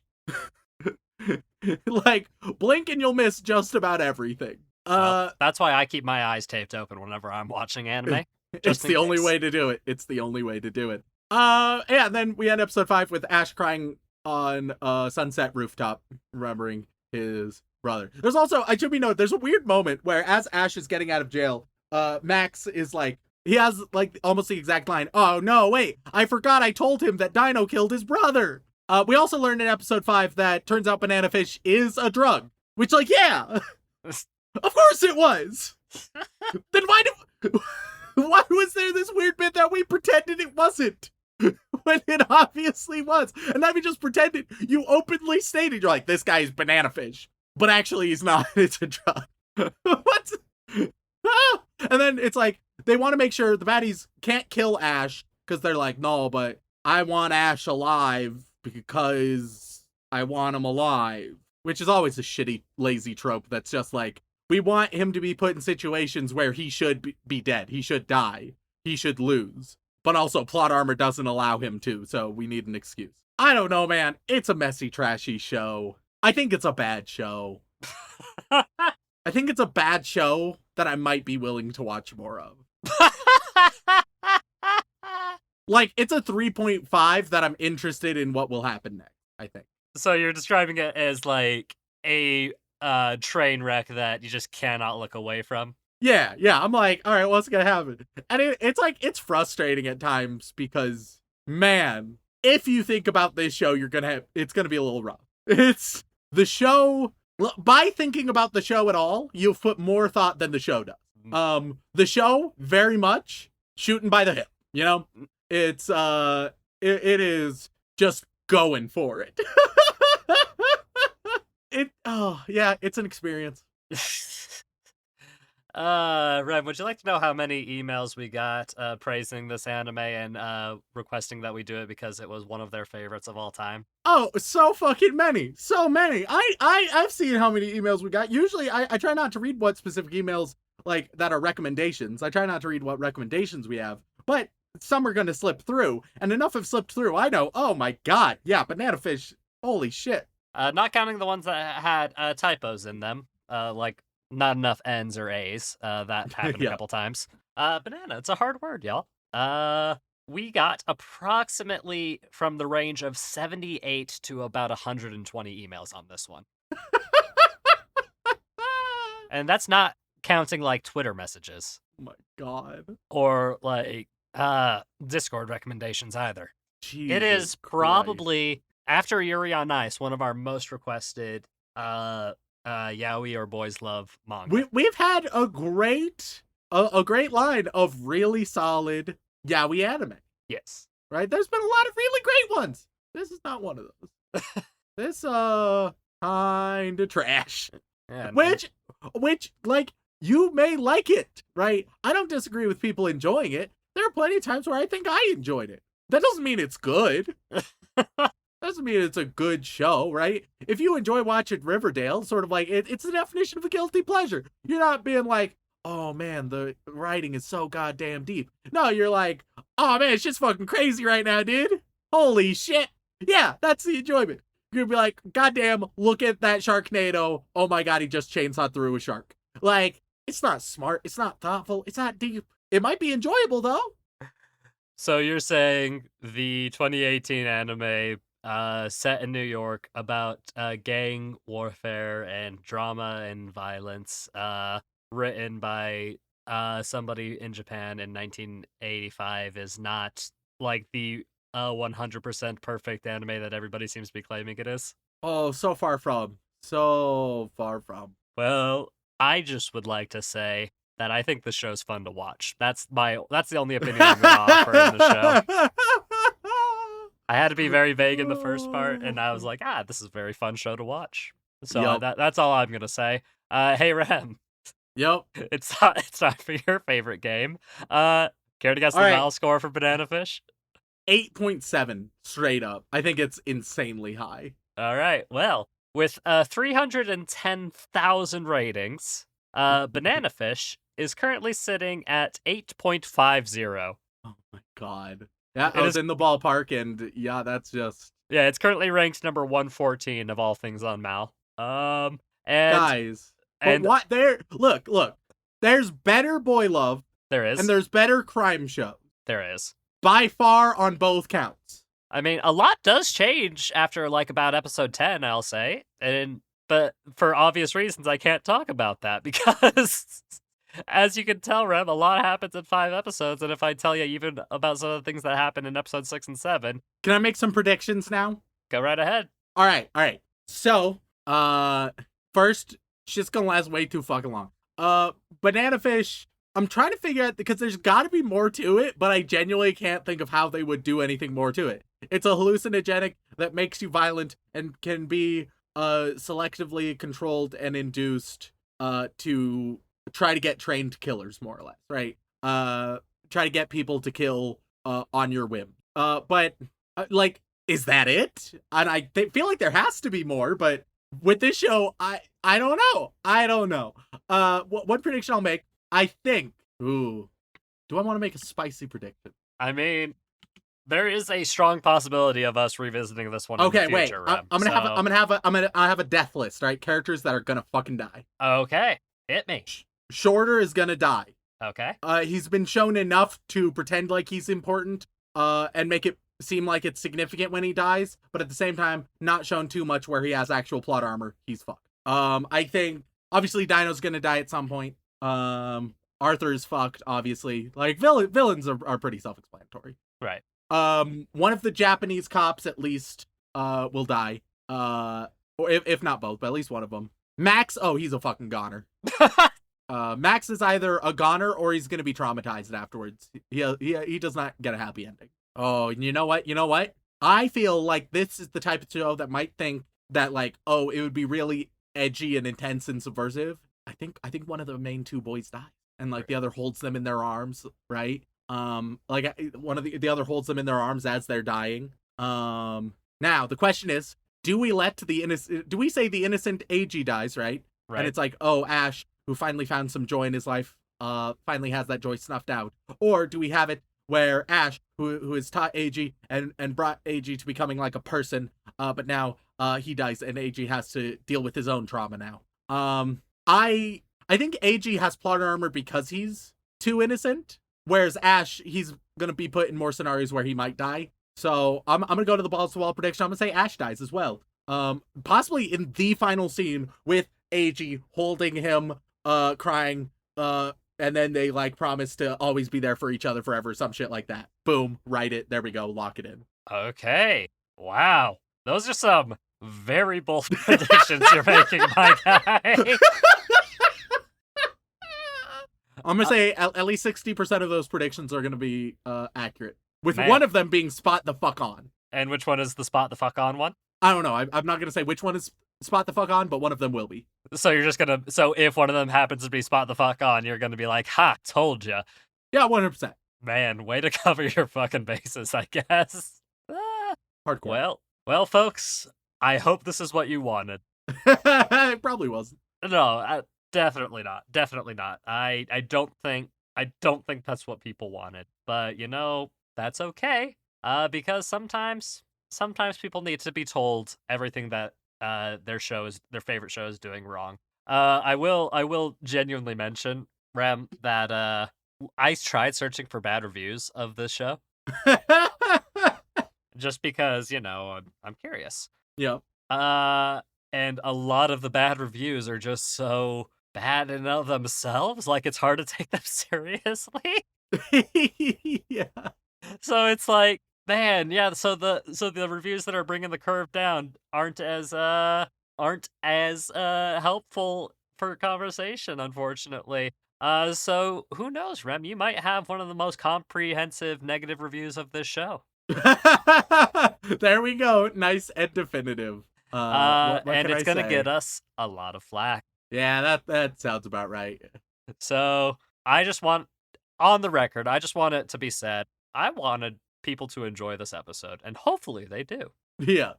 Like, blink and you'll miss just about everything. Well, that's why I keep my eyes taped open whenever I'm watching anime. It's the only way to do it. It's the only way to do it. Yeah, and then we end episode 5 with Ash crying on a sunset rooftop, remembering his brother. There's also, I should be noted, there's a weird moment where as Ash is getting out of jail, Max is like, he has like almost the exact line, oh no, wait, I forgot I told him that Dino killed his brother. We also learned in episode 5 that turns out banana fish is a drug, which, like, yeah, of course it was. Then why was there this weird bit that we pretended it wasn't when it obviously was? And not even just pretended, you openly stated, you're like, this guy's banana fish, but actually he's not. It's a drug. What? Ah! And then it's like, they want to make sure the baddies can't kill Ash because they're like, no, but I want Ash alive because I want him alive, which is always a shitty, lazy trope that's just like, we want him to be put in situations where he should be dead. He should die. He should lose. but also plot armor doesn't allow him to, so we need an excuse. I don't know, man. It's a messy, trashy show. I think it's a bad show. I think it's a bad show that I might be willing to watch more of. Like, it's a 3.5 that I'm interested in what will happen next, I think. So you're describing it as like a train wreck that you just cannot look away from. Yeah, I'm like, all right, what's gonna happen? And it's like, it's frustrating at times because, man, if you think about this show, it's gonna be a little rough. It's the show. By thinking about the show at all, you've put more thought than the show does. The show very much shooting by the hip. You know, it's it is just going for it. It's an experience. Rem, would you like to know how many emails we got praising this anime and requesting that we do it because it was one of their favorites of all time? Oh, so fucking many. So many. I've seen how many emails we got. Usually I try not to read what specific emails like that are recommendations. I try not to read what recommendations we have, but some are gonna slip through, and enough have slipped through. I know. Oh my god. Yeah, banana fish. Holy shit. Not counting the ones that had typos in them, like not enough N's or A's. That happened a couple times. Banana, it's a hard word, y'all. We got approximately from the range of 78 to about 120 emails on this one. And that's not counting like Twitter messages. Oh my god. Or like Discord recommendations either. Jesus it is Christ. probably, after Yuri on Ice, one of our most requested yaoi or boys love manga. We've had a great line of really solid yaoi anime. Yes. Right? There's been a lot of really great ones. This is not one of those. This kinda trash. Yeah, Which like, you may like it, right? I don't disagree with people enjoying it. There are plenty of times where I think I enjoyed it. That doesn't mean it's good. Doesn't mean it's a good show, right? If you enjoy watching Riverdale, sort of like, it's the definition of a guilty pleasure. You're not being like, oh man, the writing is so goddamn deep. No, you're like, oh man, it's just fucking crazy right now, dude. Holy shit. Yeah, that's the enjoyment. You're gonna be like, goddamn, look at that Sharknado. Oh my god, he just chainsaw through a shark. Like, it's not smart. It's not thoughtful. It's not deep. It might be enjoyable, though. So you're saying the 2018 anime set in New York about gang warfare and drama and violence, written by somebody in Japan in 1985, is not like the 100% perfect anime that everybody seems to be claiming it is? Oh, so far from. So far from. Well, I just would like to say that I think the show's fun to watch. That's the only opinion I'm going to offer in the show. I had to be very vague in the first part, and I was like, this is a very fun show to watch. So Yep. that's all I'm going to say. Hey, Rem, Yep. it's time for your favorite game. Care to guess the All right. Val score for Banana Fish? 8.7 straight up. I think it's insanely high. All right, well, with 310,000 ratings, Banana Fish is currently sitting at 8.50. Oh my god. Yeah, It I was is- in the ballpark, and yeah, that's just... Yeah, it's currently ranked number 114 of all things on Mal. And Guys. But and what? Look. There's better boy love, there is, and there's better crime shows. there is. By far on both counts. I mean, a lot does change after like about episode 10, I'll say. But for obvious reasons, I can't talk about that because, as you can tell, Rem, a lot happens in 5 episodes. And if I tell you even about some of the things that happen in episode 6 and 7, Can I make some predictions now? go right ahead. All right. So, first, shit's gonna last way too fucking long. Banana Fish, I'm trying to figure out, because there's gotta be more to it, but I genuinely can't think of how they would do anything more to it. It's a hallucinogenic that makes you violent and can be selectively controlled and induced to try to get trained killers, more or less, right? Try to get people to kill on your whim. But like, is that it? And I feel like there has to be more, but with this show, I don't know. One prediction I'll make, I think. Ooh, do I want to make a spicy prediction? I mean, there is a strong possibility of us revisiting this one in the Okay, wait. future, I'm Rem. I have a death list, right? Characters that are gonna fucking die. Okay, hit me. Shorter is gonna die. Okay. He's been shown enough to pretend like he's important, and make it seem like it's significant when he dies, but at the same time, not shown too much where he has actual plot armor. He's fucked. I think obviously Dino's gonna die at some point. Arthur's fucked, obviously. Like villains are pretty self-explanatory. Right. One of the Japanese cops at least will die. Or if not both, but at least one of them. Max, oh, he's a fucking goner. Max is either a goner or he's gonna be traumatized afterwards. He does not get a happy ending. Oh, you know what? I feel like this is the type of show that might think that like, oh, it would be really edgy and intense and subversive. I think one of the main two boys die, and like the other holds them in their arms, right? Like one of the other holds them in their arms as they're dying. Now the question is, do we say the innocent AG dies, right? Right. And it's like, oh, Ash, who finally found some joy in his life, finally has that joy snuffed out. Or do we have it where Ash, who has taught AG and brought AG to becoming like a person, but now he dies and AG has to deal with his own trauma now. I think AG has plot armor because he's too innocent, whereas Ash, he's gonna be put in more scenarios where he might die. So I'm gonna go to the balls to wall prediction. I'm gonna say Ash dies as well. Possibly in the final scene with AG holding him, crying, and then they like promise to always be there for each other forever, some shit like that. Boom, write it. There we go. Lock it in. Okay. Wow. Those are some very bold predictions you're making, my guy. I'm gonna say at least 60% of those predictions are gonna be accurate, with Man. one of them being spot the fuck on. And which one is the spot the fuck on one? I don't know. I'm not gonna say which one is spot the fuck on, but one of them will be. So you're just gonna. So if one of them happens to be spot the fuck on, you're gonna be like, "Ha, told ya." Yeah, 100%. Man, way to cover your fucking bases, I guess. Ah. Hardcore. Well, folks, I hope this is what you wanted. It probably wasn't. No, definitely not. Definitely not. I don't think that's what people wanted. But that's okay. Because sometimes people need to be told everything that their favorite show is doing wrong. I will genuinely mention, Rem, that I tried searching for bad reviews of this show just because I'm curious. Yep. And a lot of the bad reviews are just so bad in and of themselves, like it's hard to take them seriously. Yeah. So it's like, man, yeah. So the reviews that are bringing the curve down aren't as helpful for conversation, unfortunately. So who knows, Rem? You might have one of the most comprehensive negative reviews of this show. There we go. Nice and definitive. What and it's gonna say? get us a lot of flack. Yeah, that sounds about right. So I just want, on the record, I just want it to be said, I wanted people to enjoy this episode, and hopefully they do. Yeah.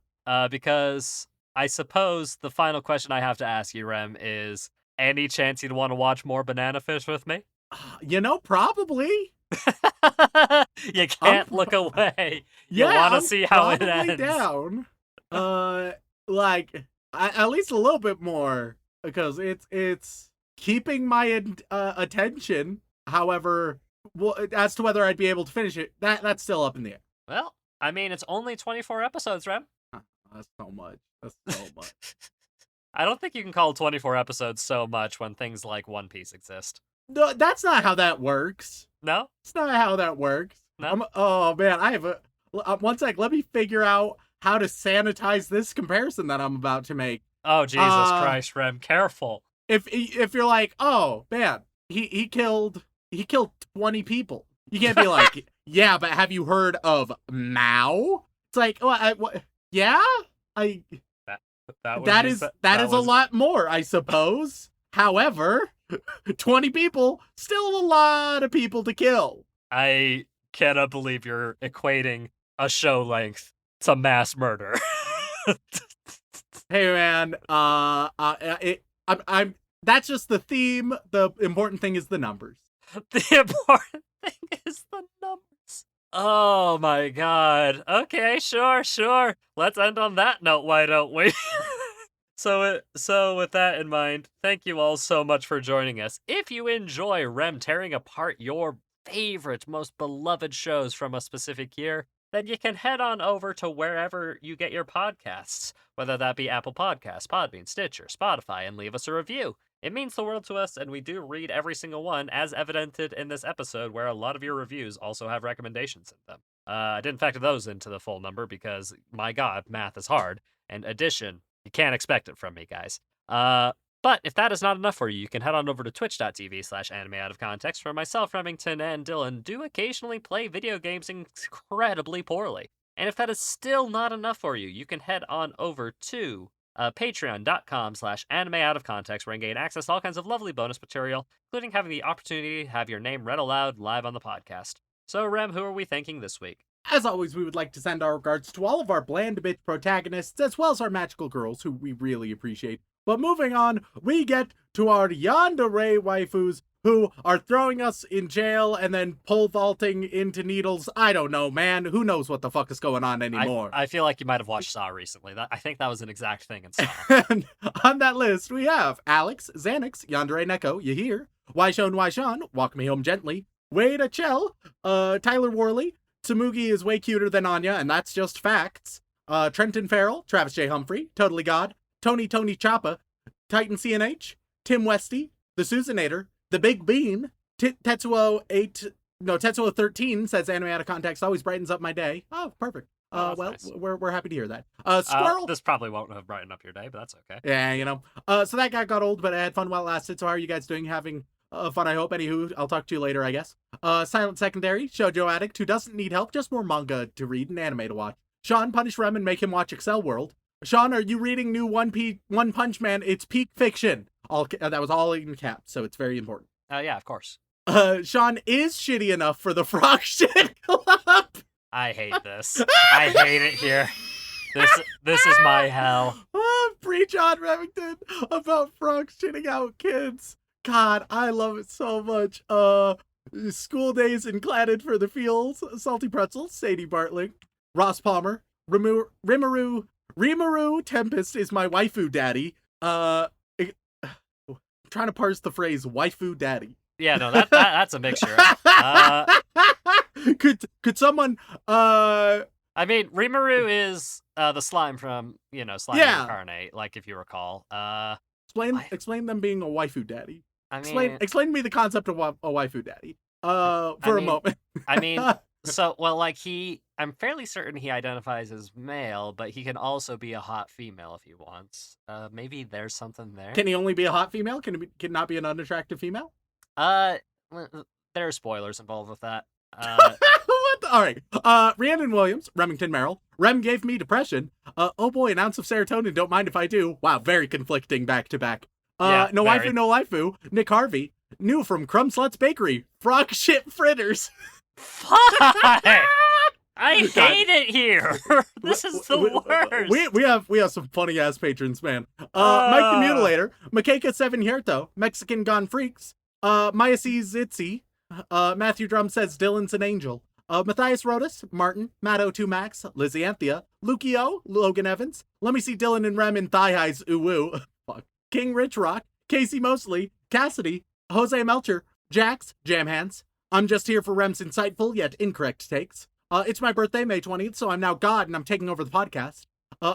Because I suppose the final question I have to ask you, Rem, is any chance you'd want to watch more Banana Fish with me? Probably. You can't look away. You Yeah, want to I'm see how it probably ends. down. Like at least a little bit more, because it's keeping my attention. However, as to whether I'd be able to finish it, that's still up in the air. Well, I mean, it's only 24 episodes, Rem. That's so much. I don't think you can call 24 episodes so much when things like One Piece exist. No, that's not how that works. No? It's not how that works. No? Oh man, I have a one sec. Let me figure out how to sanitize this comparison that I'm about to make. Oh, Jesus Christ, Rem, careful. If you're like, oh man, he killed 20 people. You can't be like, yeah, but have you heard of Mao? It's like, yeah, that is a lot more, I suppose. However, 20 people, still a lot of people to kill. I cannot believe you're equating a show length to mass murder. Hey man, that's just the theme. The important thing is the numbers. The important thing is the numbers. Oh my god. Okay, sure. Let's end on that note, why don't we? So with that in mind, thank you all so much for joining us. If you enjoy Rem tearing apart your favorite, most beloved shows from a specific year, then you can head on over to wherever you get your podcasts, whether that be Apple Podcasts, Podbean, Stitcher, Spotify, and leave us a review. It means the world to us, and we do read every single one, as evidented in this episode, where a lot of your reviews also have recommendations in them. I didn't factor those into the full number because, my god, math is hard, and addition, you can't expect it from me, guys. But if that is not enough for you, you can head on over to twitch.tv/animeoutofcontext, where myself, Remington, and Dylan do occasionally play video games incredibly poorly. And if that is still not enough for you, you can head on over to patreon.com/animeoutofcontext, where you can gain access to all kinds of lovely bonus material, including having the opportunity to have your name read aloud live on the podcast. So, Rem, who are we thanking this week? As always, we would like to send our regards to all of our bland bitch protagonists, as well as our magical girls, who we really appreciate. But moving on, we get to our yandere waifus, who are throwing us in jail and then pole vaulting into needles. I don't know, man. Who knows what the fuck is going on anymore? I feel like you might have watched Saw recently. I think that was an exact thing in Saw. And on that list, we have Alex, Xanax, Yandere Neko, you hear? Why Shaun, Walk Me Home Gently, Wade Achel, Tyler Worley, Tsumugi is way cuter than Anya, and that's just facts. Trenton Farrell, Travis J. Humphrey, Totally God, Tony Choppa, Titan CNH, Tim Westy, The Susanator, The Big Bean, Tetsuo 13 says Anime Out of Context always brightens up my day. Oh, perfect. Well, nice. we're happy to hear that. Squirrel. This probably won't have brightened up your day, but that's okay. Yeah, you know. So that guy got old, but I had fun while it lasted. So how are you guys doing? Having fun, I hope. Anywho, I'll talk to you later, I guess. Silent Secondary, Shoujo Addict, who doesn't need help, just more manga to read and anime to watch. Shaun, punish Rem and make him watch Excel World. Shaun, are you reading new One Punch Man? It's peak fiction. That was all in caps, so it's very important. Yeah, of course. Shaun is shitty enough for the Frog Shit Club. I hate this. I hate it here. This is my hell. Preach on, Remington, about frogs shitting out kids. God, I love it so much. School Days and Cladded for the Fields, Salty Pretzels, Sadie Bartling, Ross Palmer, Rimuru Tempest is my waifu daddy. I'm trying to parse the phrase waifu daddy. Yeah, no, that's a mixture. Could someone I mean, Rimuru is the slime from, Slime Incarnate, like if you recall. Explain them being a waifu daddy. I mean, explain to me the concept of a waifu daddy. For a moment. I mean, I'm fairly certain he identifies as male, but he can also be a hot female if he wants. Maybe there's something there. Can he only be a hot female? Can not be an unattractive female? There are spoilers involved with that. All right. Rhiannon Williams, Remington Merrill. Rem gave me depression. Oh boy, an ounce of serotonin. Don't mind if I do. Wow, very conflicting back to back. No very. waifu, no waifu. Nick Harvey. New from Crumb Sluts Bakery. Frog shit fritters. Fuck! I hate it here. This is the worst. We have some funny ass patrons, man. Mike the Mutilator, Makeka 7 Hierto, Mexican Gone Freaks, Maya sees Itzy, Matthew Drum says Dylan's an angel, Matthias Rodas, Martin, Matt02 Max, Lizzie Anthea, Lukio, Logan Evans, Let Me See Dylan and Rem in Thigh Highs, ooh woo, fuck, King Rich Rock, Casey Mosley, Cassidy, Jose Melcher, Jax, Jam Hands, I'm just here for Rem's insightful yet incorrect takes. It's my birthday, May 20th, so I'm now God and I'm taking over the podcast.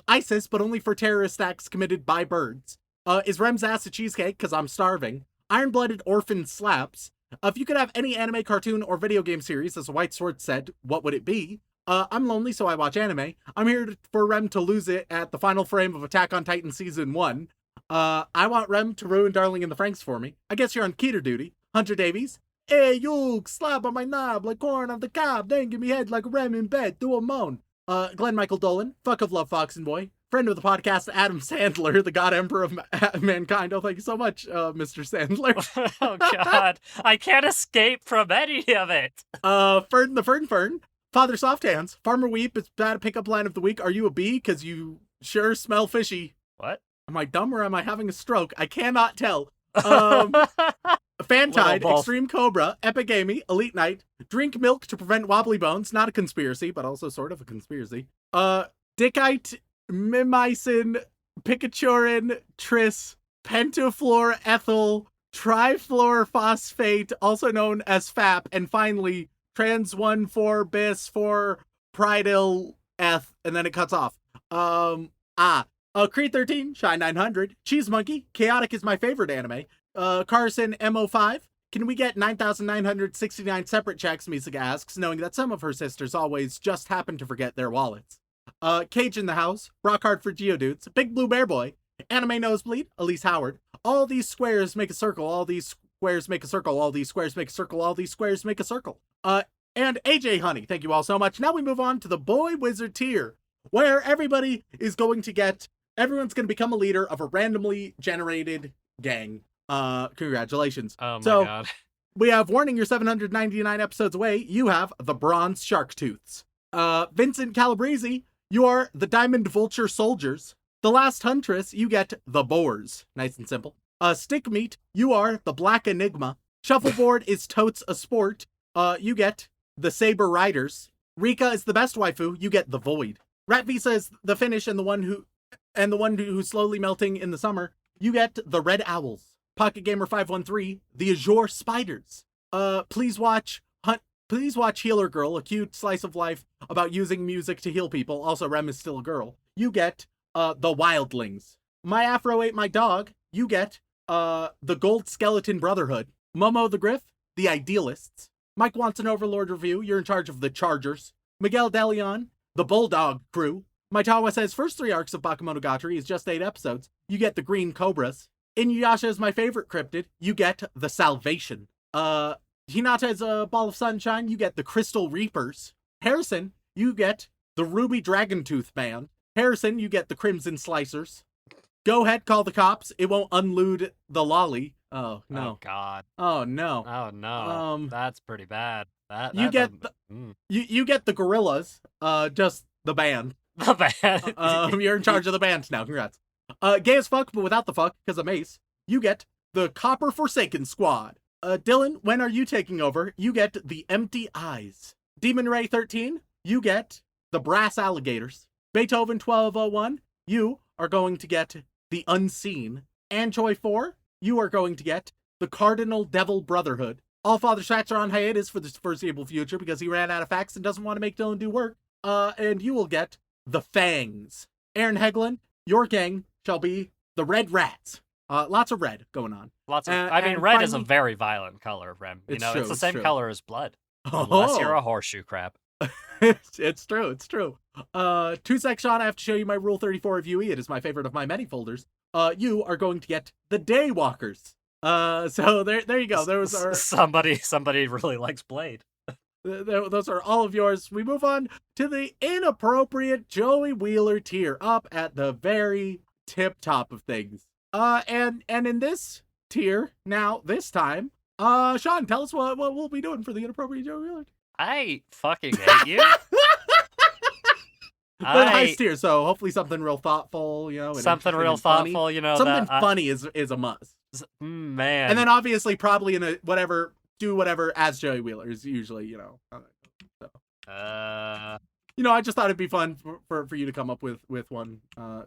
ISIS, but only for terrorist acts committed by birds. Is Rem's ass a cheesecake? Because I'm starving. Iron-blooded orphan slaps. If you could have any anime, cartoon, or video game series, as White Sword said, what would it be? I'm lonely, so I watch anime. I'm here for Rem to lose it at the final frame of Attack on Titan Season 1. I want Rem to ruin Darling in the Franxx for me. I guess you're on Keter duty. Hunter Davies. Hey, you, slap on my knob like corn on the cob, then give me head like a Rem in bed, do a moan. Glenn Michael Dolan, fuck of love, Fox and Boy. Friend of the podcast, Adam Sandler, the God Emperor of Mankind. Oh, thank you so much, Mr. Sandler. Oh, God. I can't escape from any of it. Fern the Fern. Father Soft Hands. Farmer Weep, it's bad pickup line of the week. Are you a bee? Because you sure smell fishy. What? Am I dumb or am I having a stroke? I cannot tell. Fantide, both. Extreme Cobra, Epigamy, Elite Knight, drink milk to prevent wobbly bones, not a conspiracy, but also sort of a conspiracy. Dickite, Mimicin, Picachurin, Tris, Pentafluor ethyl, trifluorophosphate, also known as FAP, and finally, trans 1,4-bis 4 pridil eth, and then it cuts off. Creed 13, Shine 900, Cheese Monkey, Chaotic is my favorite anime, Carson MO5, can we get 9,969 separate checks, Misaka asks, knowing that some of her sisters always just happen to forget their wallets. Cage in the House, Brockhard for Geodudes, Big Blue Bear Boy, Anime Nosebleed, Elise Howard, all these squares make a circle, all these squares make a circle, all these squares make a circle, all these squares make a circle. And AJ Honey, thank you all so much. Now we move on to the Boy Wizard tier, where everybody is going to get, everyone's going to become a leader of a randomly generated gang. Congratulations. Oh my god. We have Warning, you're 799 episodes away. You have the Bronze Shark Tooths. Vincent Calabrese, you are the Diamond Vulture Soldiers. The Last Huntress, you get the Boars. Nice and simple. Stick Meat, you are the Black Enigma. Shuffleboard is totes a sport. You get the Saber Riders. Rika is the best waifu. You get the Void. Rat Visa is the Finnish and the one who's slowly melting in the summer. You get the Red Owls. Pocket Gamer 513, the Azure Spiders. Please watch Healer Girl, a cute slice of life about using music to heal people. Also, Rem is still a girl. You get the Wildlings. My Afro Ate My Dog. You get the Gold Skeleton Brotherhood. Momo the Griff, the Idealists. Mike wants an Overlord review. You're in charge of the Chargers. Miguel DeLeon, the Bulldog Crew. Maitawa says first 3 arcs of Bakemonogatari is just 8 episodes. You get the Green Cobras. Inuyasha is my favorite cryptid. You get the Salvation. Hinata is a Ball of Sunshine. You get the Crystal Reapers. Harrison, you get the Ruby Dragontooth Band. Harrison, you get the Crimson Slicers. Go ahead, call the cops. It won't unload the lolly. Oh, no. Oh, God. Oh, no. Oh, no. That's pretty bad. You get the Gorillas, just the band. The band. You're in charge of the band now. Congrats. Gay as fuck, but without the fuck, because of Mace. You get the Copper Forsaken Squad. Dylan, when are you taking over? You get the Empty Eyes. Demon Ray 13, you get the Brass Alligators. Beethoven 1201, you are going to get the Unseen. Anchoy 4, you are going to get the Cardinal Devil Brotherhood. All Father Shacks are on hiatus for the foreseeable future because he ran out of facts and doesn't want to make Dylan do work. And you will get the Fangs. Aaron Heglin, your gang shall be the Red Rats. Lots of red going on. Lots of. red finally, is a very violent color, Rem. It's the same true. color as blood. Unless you're a horseshoe crab. It's true. 2 sec, Shaun, I have to show you my Rule 34 reviewee. It is my favorite of my many folders. You are going to get the Daywalkers. So there you go. Those are somebody really likes Blade. Those are all of yours. We move on to the inappropriate Joey Wheeler tier, up at the very tip top of things. And in this tier, now this time, Shaun, tell us what we'll be doing for the inappropriate Joey Wheeler. I fucking hate you. The highest tier, so hopefully something real thoughtful, and something real thoughtful, funny. Something funny is a must. Man. And then obviously probably in a whatever as Joey Wheeler is usually, so. I just thought it'd be fun for you to come up with one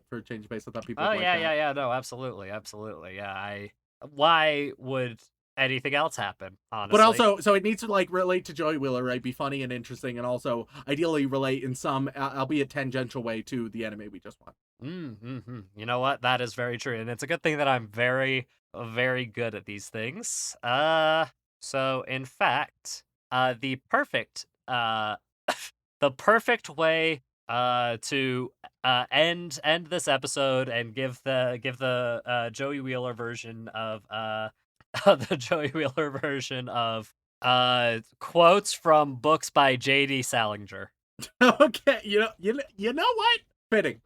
for Change of Pace. I thought people would like that. Yeah, no, absolutely. Yeah, why would anything else happen, honestly? But also, so it needs to relate to Joey Wheeler, right? Be funny and interesting, and also ideally relate in some, albeit tangential way, to the anime we just watched. You know what? That is very true, and it's a good thing that I'm very, very good at these things. So in fact, the perfect way to end this episode and give the Joey Wheeler version of quotes from books by J.D. Salinger. Okay, you know what? Fitting.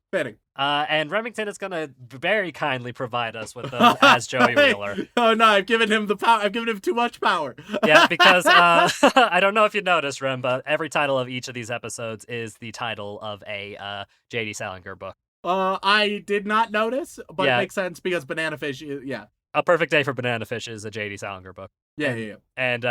And Remington is gonna very kindly provide us with them as Joey Wheeler. Oh no, I've given him the power. I've given him too much power. Yeah, because I don't know if you noticed, Rem, but every title of each of these episodes is the title of a J.D. Salinger book. I did not notice, but Yeah. It makes sense because Banana Fish, yeah. A Perfect Day for Banana Fish is a J.D. Salinger book. Yeah. And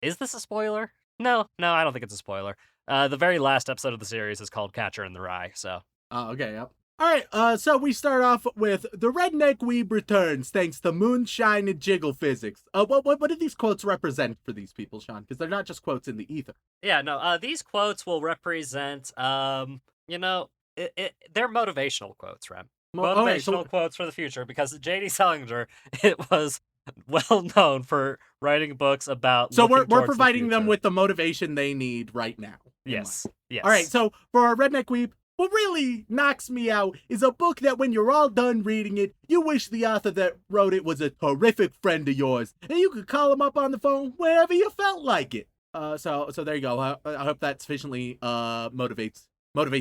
is this a spoiler? No, I don't think it's a spoiler. The very last episode of the series is called Catcher in the Rye, so. Okay, yep. All right, so we start off with the redneck weeb returns thanks to moonshine and jiggle physics. What do these quotes represent for these people, Shaun? Because they're not just quotes in the ether. Yeah, no, these quotes will represent, they're motivational quotes, Rem. Motivational quotes for the future, because J.D. Salinger, it was well known for writing books about. So we're providing them with the motivation they need right now. Yes. All right, so for our redneck weeb, what really knocks me out is a book that when you're all done reading it, you wish the author that wrote it was a terrific friend of yours, and you could call him up on the phone whenever you felt like it. So there you go. I hope that sufficiently motivates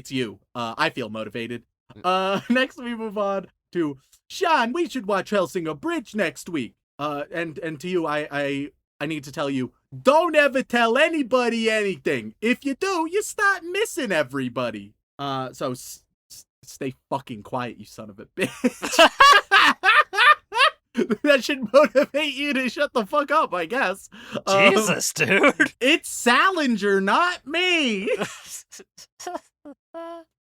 you. I feel motivated. Next we move on to Shaun. We should watch Hellsinger Bridge next week. And to you, I need to tell you, don't ever tell anybody anything. If you do, you start missing everybody. So stay fucking quiet, you son of a bitch. That should motivate you to shut the fuck up, I guess. Jesus, dude. It's Salinger, not me.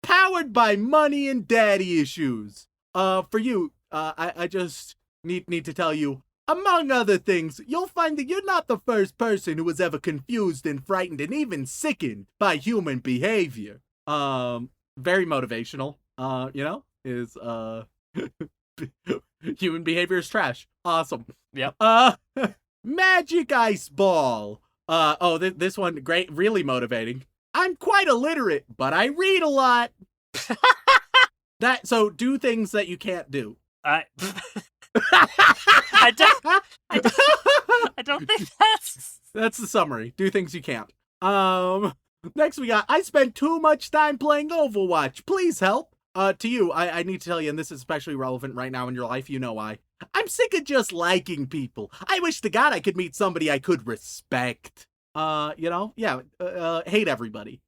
Powered by money and daddy issues. For you, I just need to tell you, among other things, you'll find that you're not the first person who was ever confused and frightened and even sickened by human behavior. Very motivational, is, human behavior is trash. Awesome. Yep. Magic Ice Ball. This one, great, really motivating. I'm quite illiterate, but I read a lot. So do things that you can't do. I don't think that's the summary. Do things you can't. Next we got, I spent too much time playing Overwatch. Please help. To you, I need to tell you, and this is especially relevant right now in your life, you know why. I'm sick of just liking people. I wish to God I could meet somebody I could respect. Hate everybody.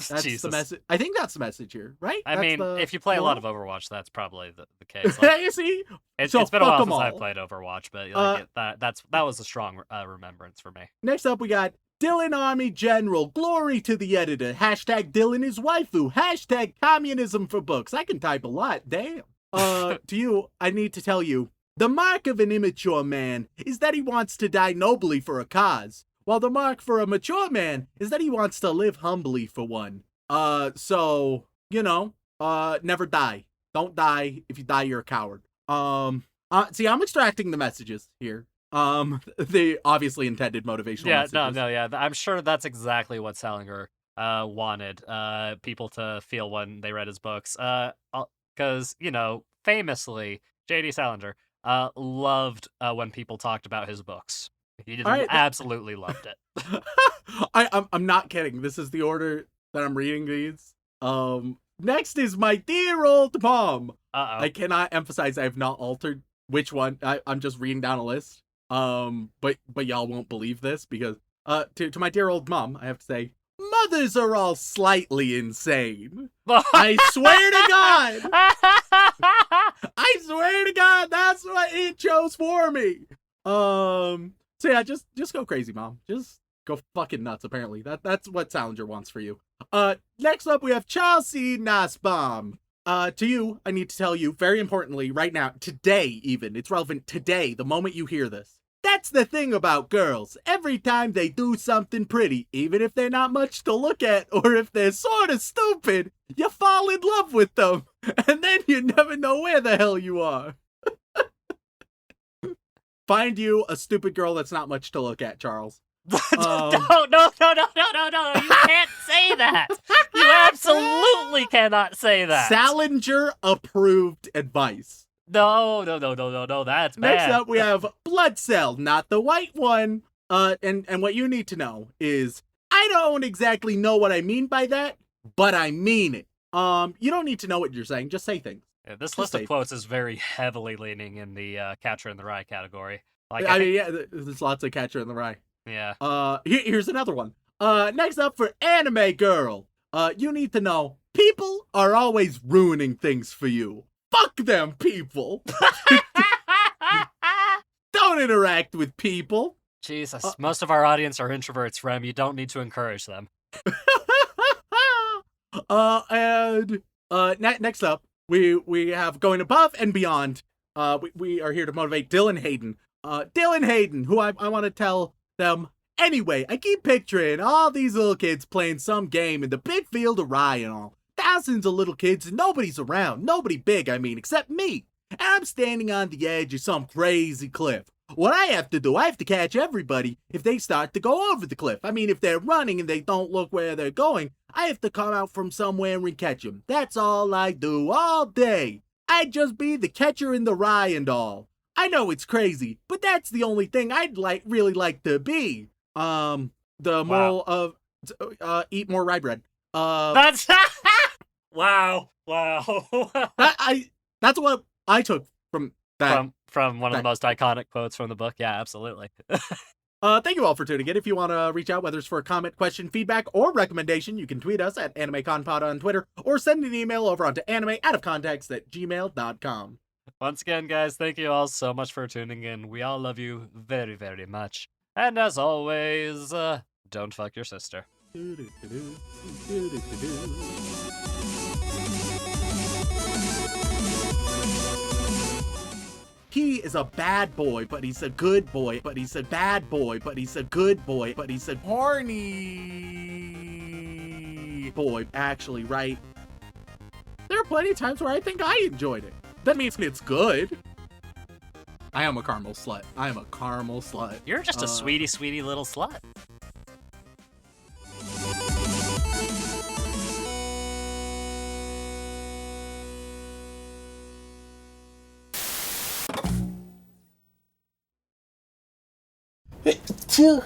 That's Jesus. The message. I think that's the message here, right? If you play a lot of Overwatch, that's probably the case. You see? It's been a while since I played Overwatch, but that was a strong remembrance for me. Next up, we got Dylan Army General. Glory to the editor. Hashtag Dylan is waifu. Hashtag communism for books. I can type a lot. Damn. To you, I need to tell you, the mark of an immature man is that he wants to die nobly for a cause, while the mark for a mature man is that he wants to live humbly for one. Never die. Don't die. If you die, you're a coward. See, I'm extracting the messages here. The obviously intended motivational messages. Yeah. I'm sure that's exactly what Salinger wanted people to feel when they read his books. Because, famously, J.D. Salinger loved when people talked about his books. He absolutely loved it. I'm not kidding. This is the order that I'm reading these. Next is my dear old mom. Uh-oh. I cannot emphasize I have not altered which one. I'm just reading down a list. But y'all won't believe this because to my dear old mom, I have to say, mothers are all slightly insane. I swear to God. I swear to God, that's what it chose for me. So yeah, just go crazy, mom. Just go fucking nuts, apparently. That's what Salinger wants for you. Next up, we have Chelsea Nussbaum. To you, I need to tell you, very importantly, right now, today even, it's relevant today, the moment you hear this. That's the thing about girls. Every time they do something pretty, even if they're not much to look at, or if they're sort of stupid, you fall in love with them, and then you never know where the hell you are. Find you a stupid girl that's not much to look at, Charles. No, you can't say that. You absolutely cannot say that. Salinger approved advice. No, that's bad. Next up, we have Blood Cell, not the white one. And what you need to know is, I don't exactly know what I mean by that, but I mean it. You don't need to know what you're saying, just say things. Yeah, this list of quotes is very heavily leaning in the Catcher in the Rye category. There's lots of Catcher in the Rye. Yeah. Here's another one. Next up for Anime Girl. You need to know, people are always ruining things for you. Fuck them people. don't interact with people. Jesus, most of our audience are introverts, Rem. You don't need to encourage them. Next up, we have going above and beyond. We are here to motivate Dylan Hayden. Dylan Hayden, who I want to tell them. Anyway, I keep picturing all these little kids playing some game in the big field of rye and all. Thousands of little kids and nobody's around. Nobody big, I mean, except me. And I'm standing on the edge of some crazy cliff. What I have to do, I have to catch everybody if they start to go over the cliff. I mean, if they're running and they don't look where they're going, I have to come out from somewhere and catch them. That's all I do all day. I'd just be the catcher in the rye and all. I know it's crazy, but that's the only thing I'd really like to be. The moral of eat more rye bread. That's wow. That's what I took from that. From one of the most iconic quotes from the book. Yeah, absolutely. Thank you all for tuning in. If you want to reach out, whether it's for a comment, question, feedback, or recommendation, you can tweet us at AnimeConPod on Twitter, or send an email over onto animeoutofcontext@gmail.com. Once again, guys, thank you all so much for tuning in. We all love you very, very much. And as always, don't fuck your sister. He is a bad boy, but he's a good boy, but he's a bad boy, but he's a good boy, but he's a horny boy, actually, right? There are plenty of times where I think I enjoyed it. That means it's good. I am a caramel slut. I am a caramel slut. You're just a sweetie, sweetie little slut. Two.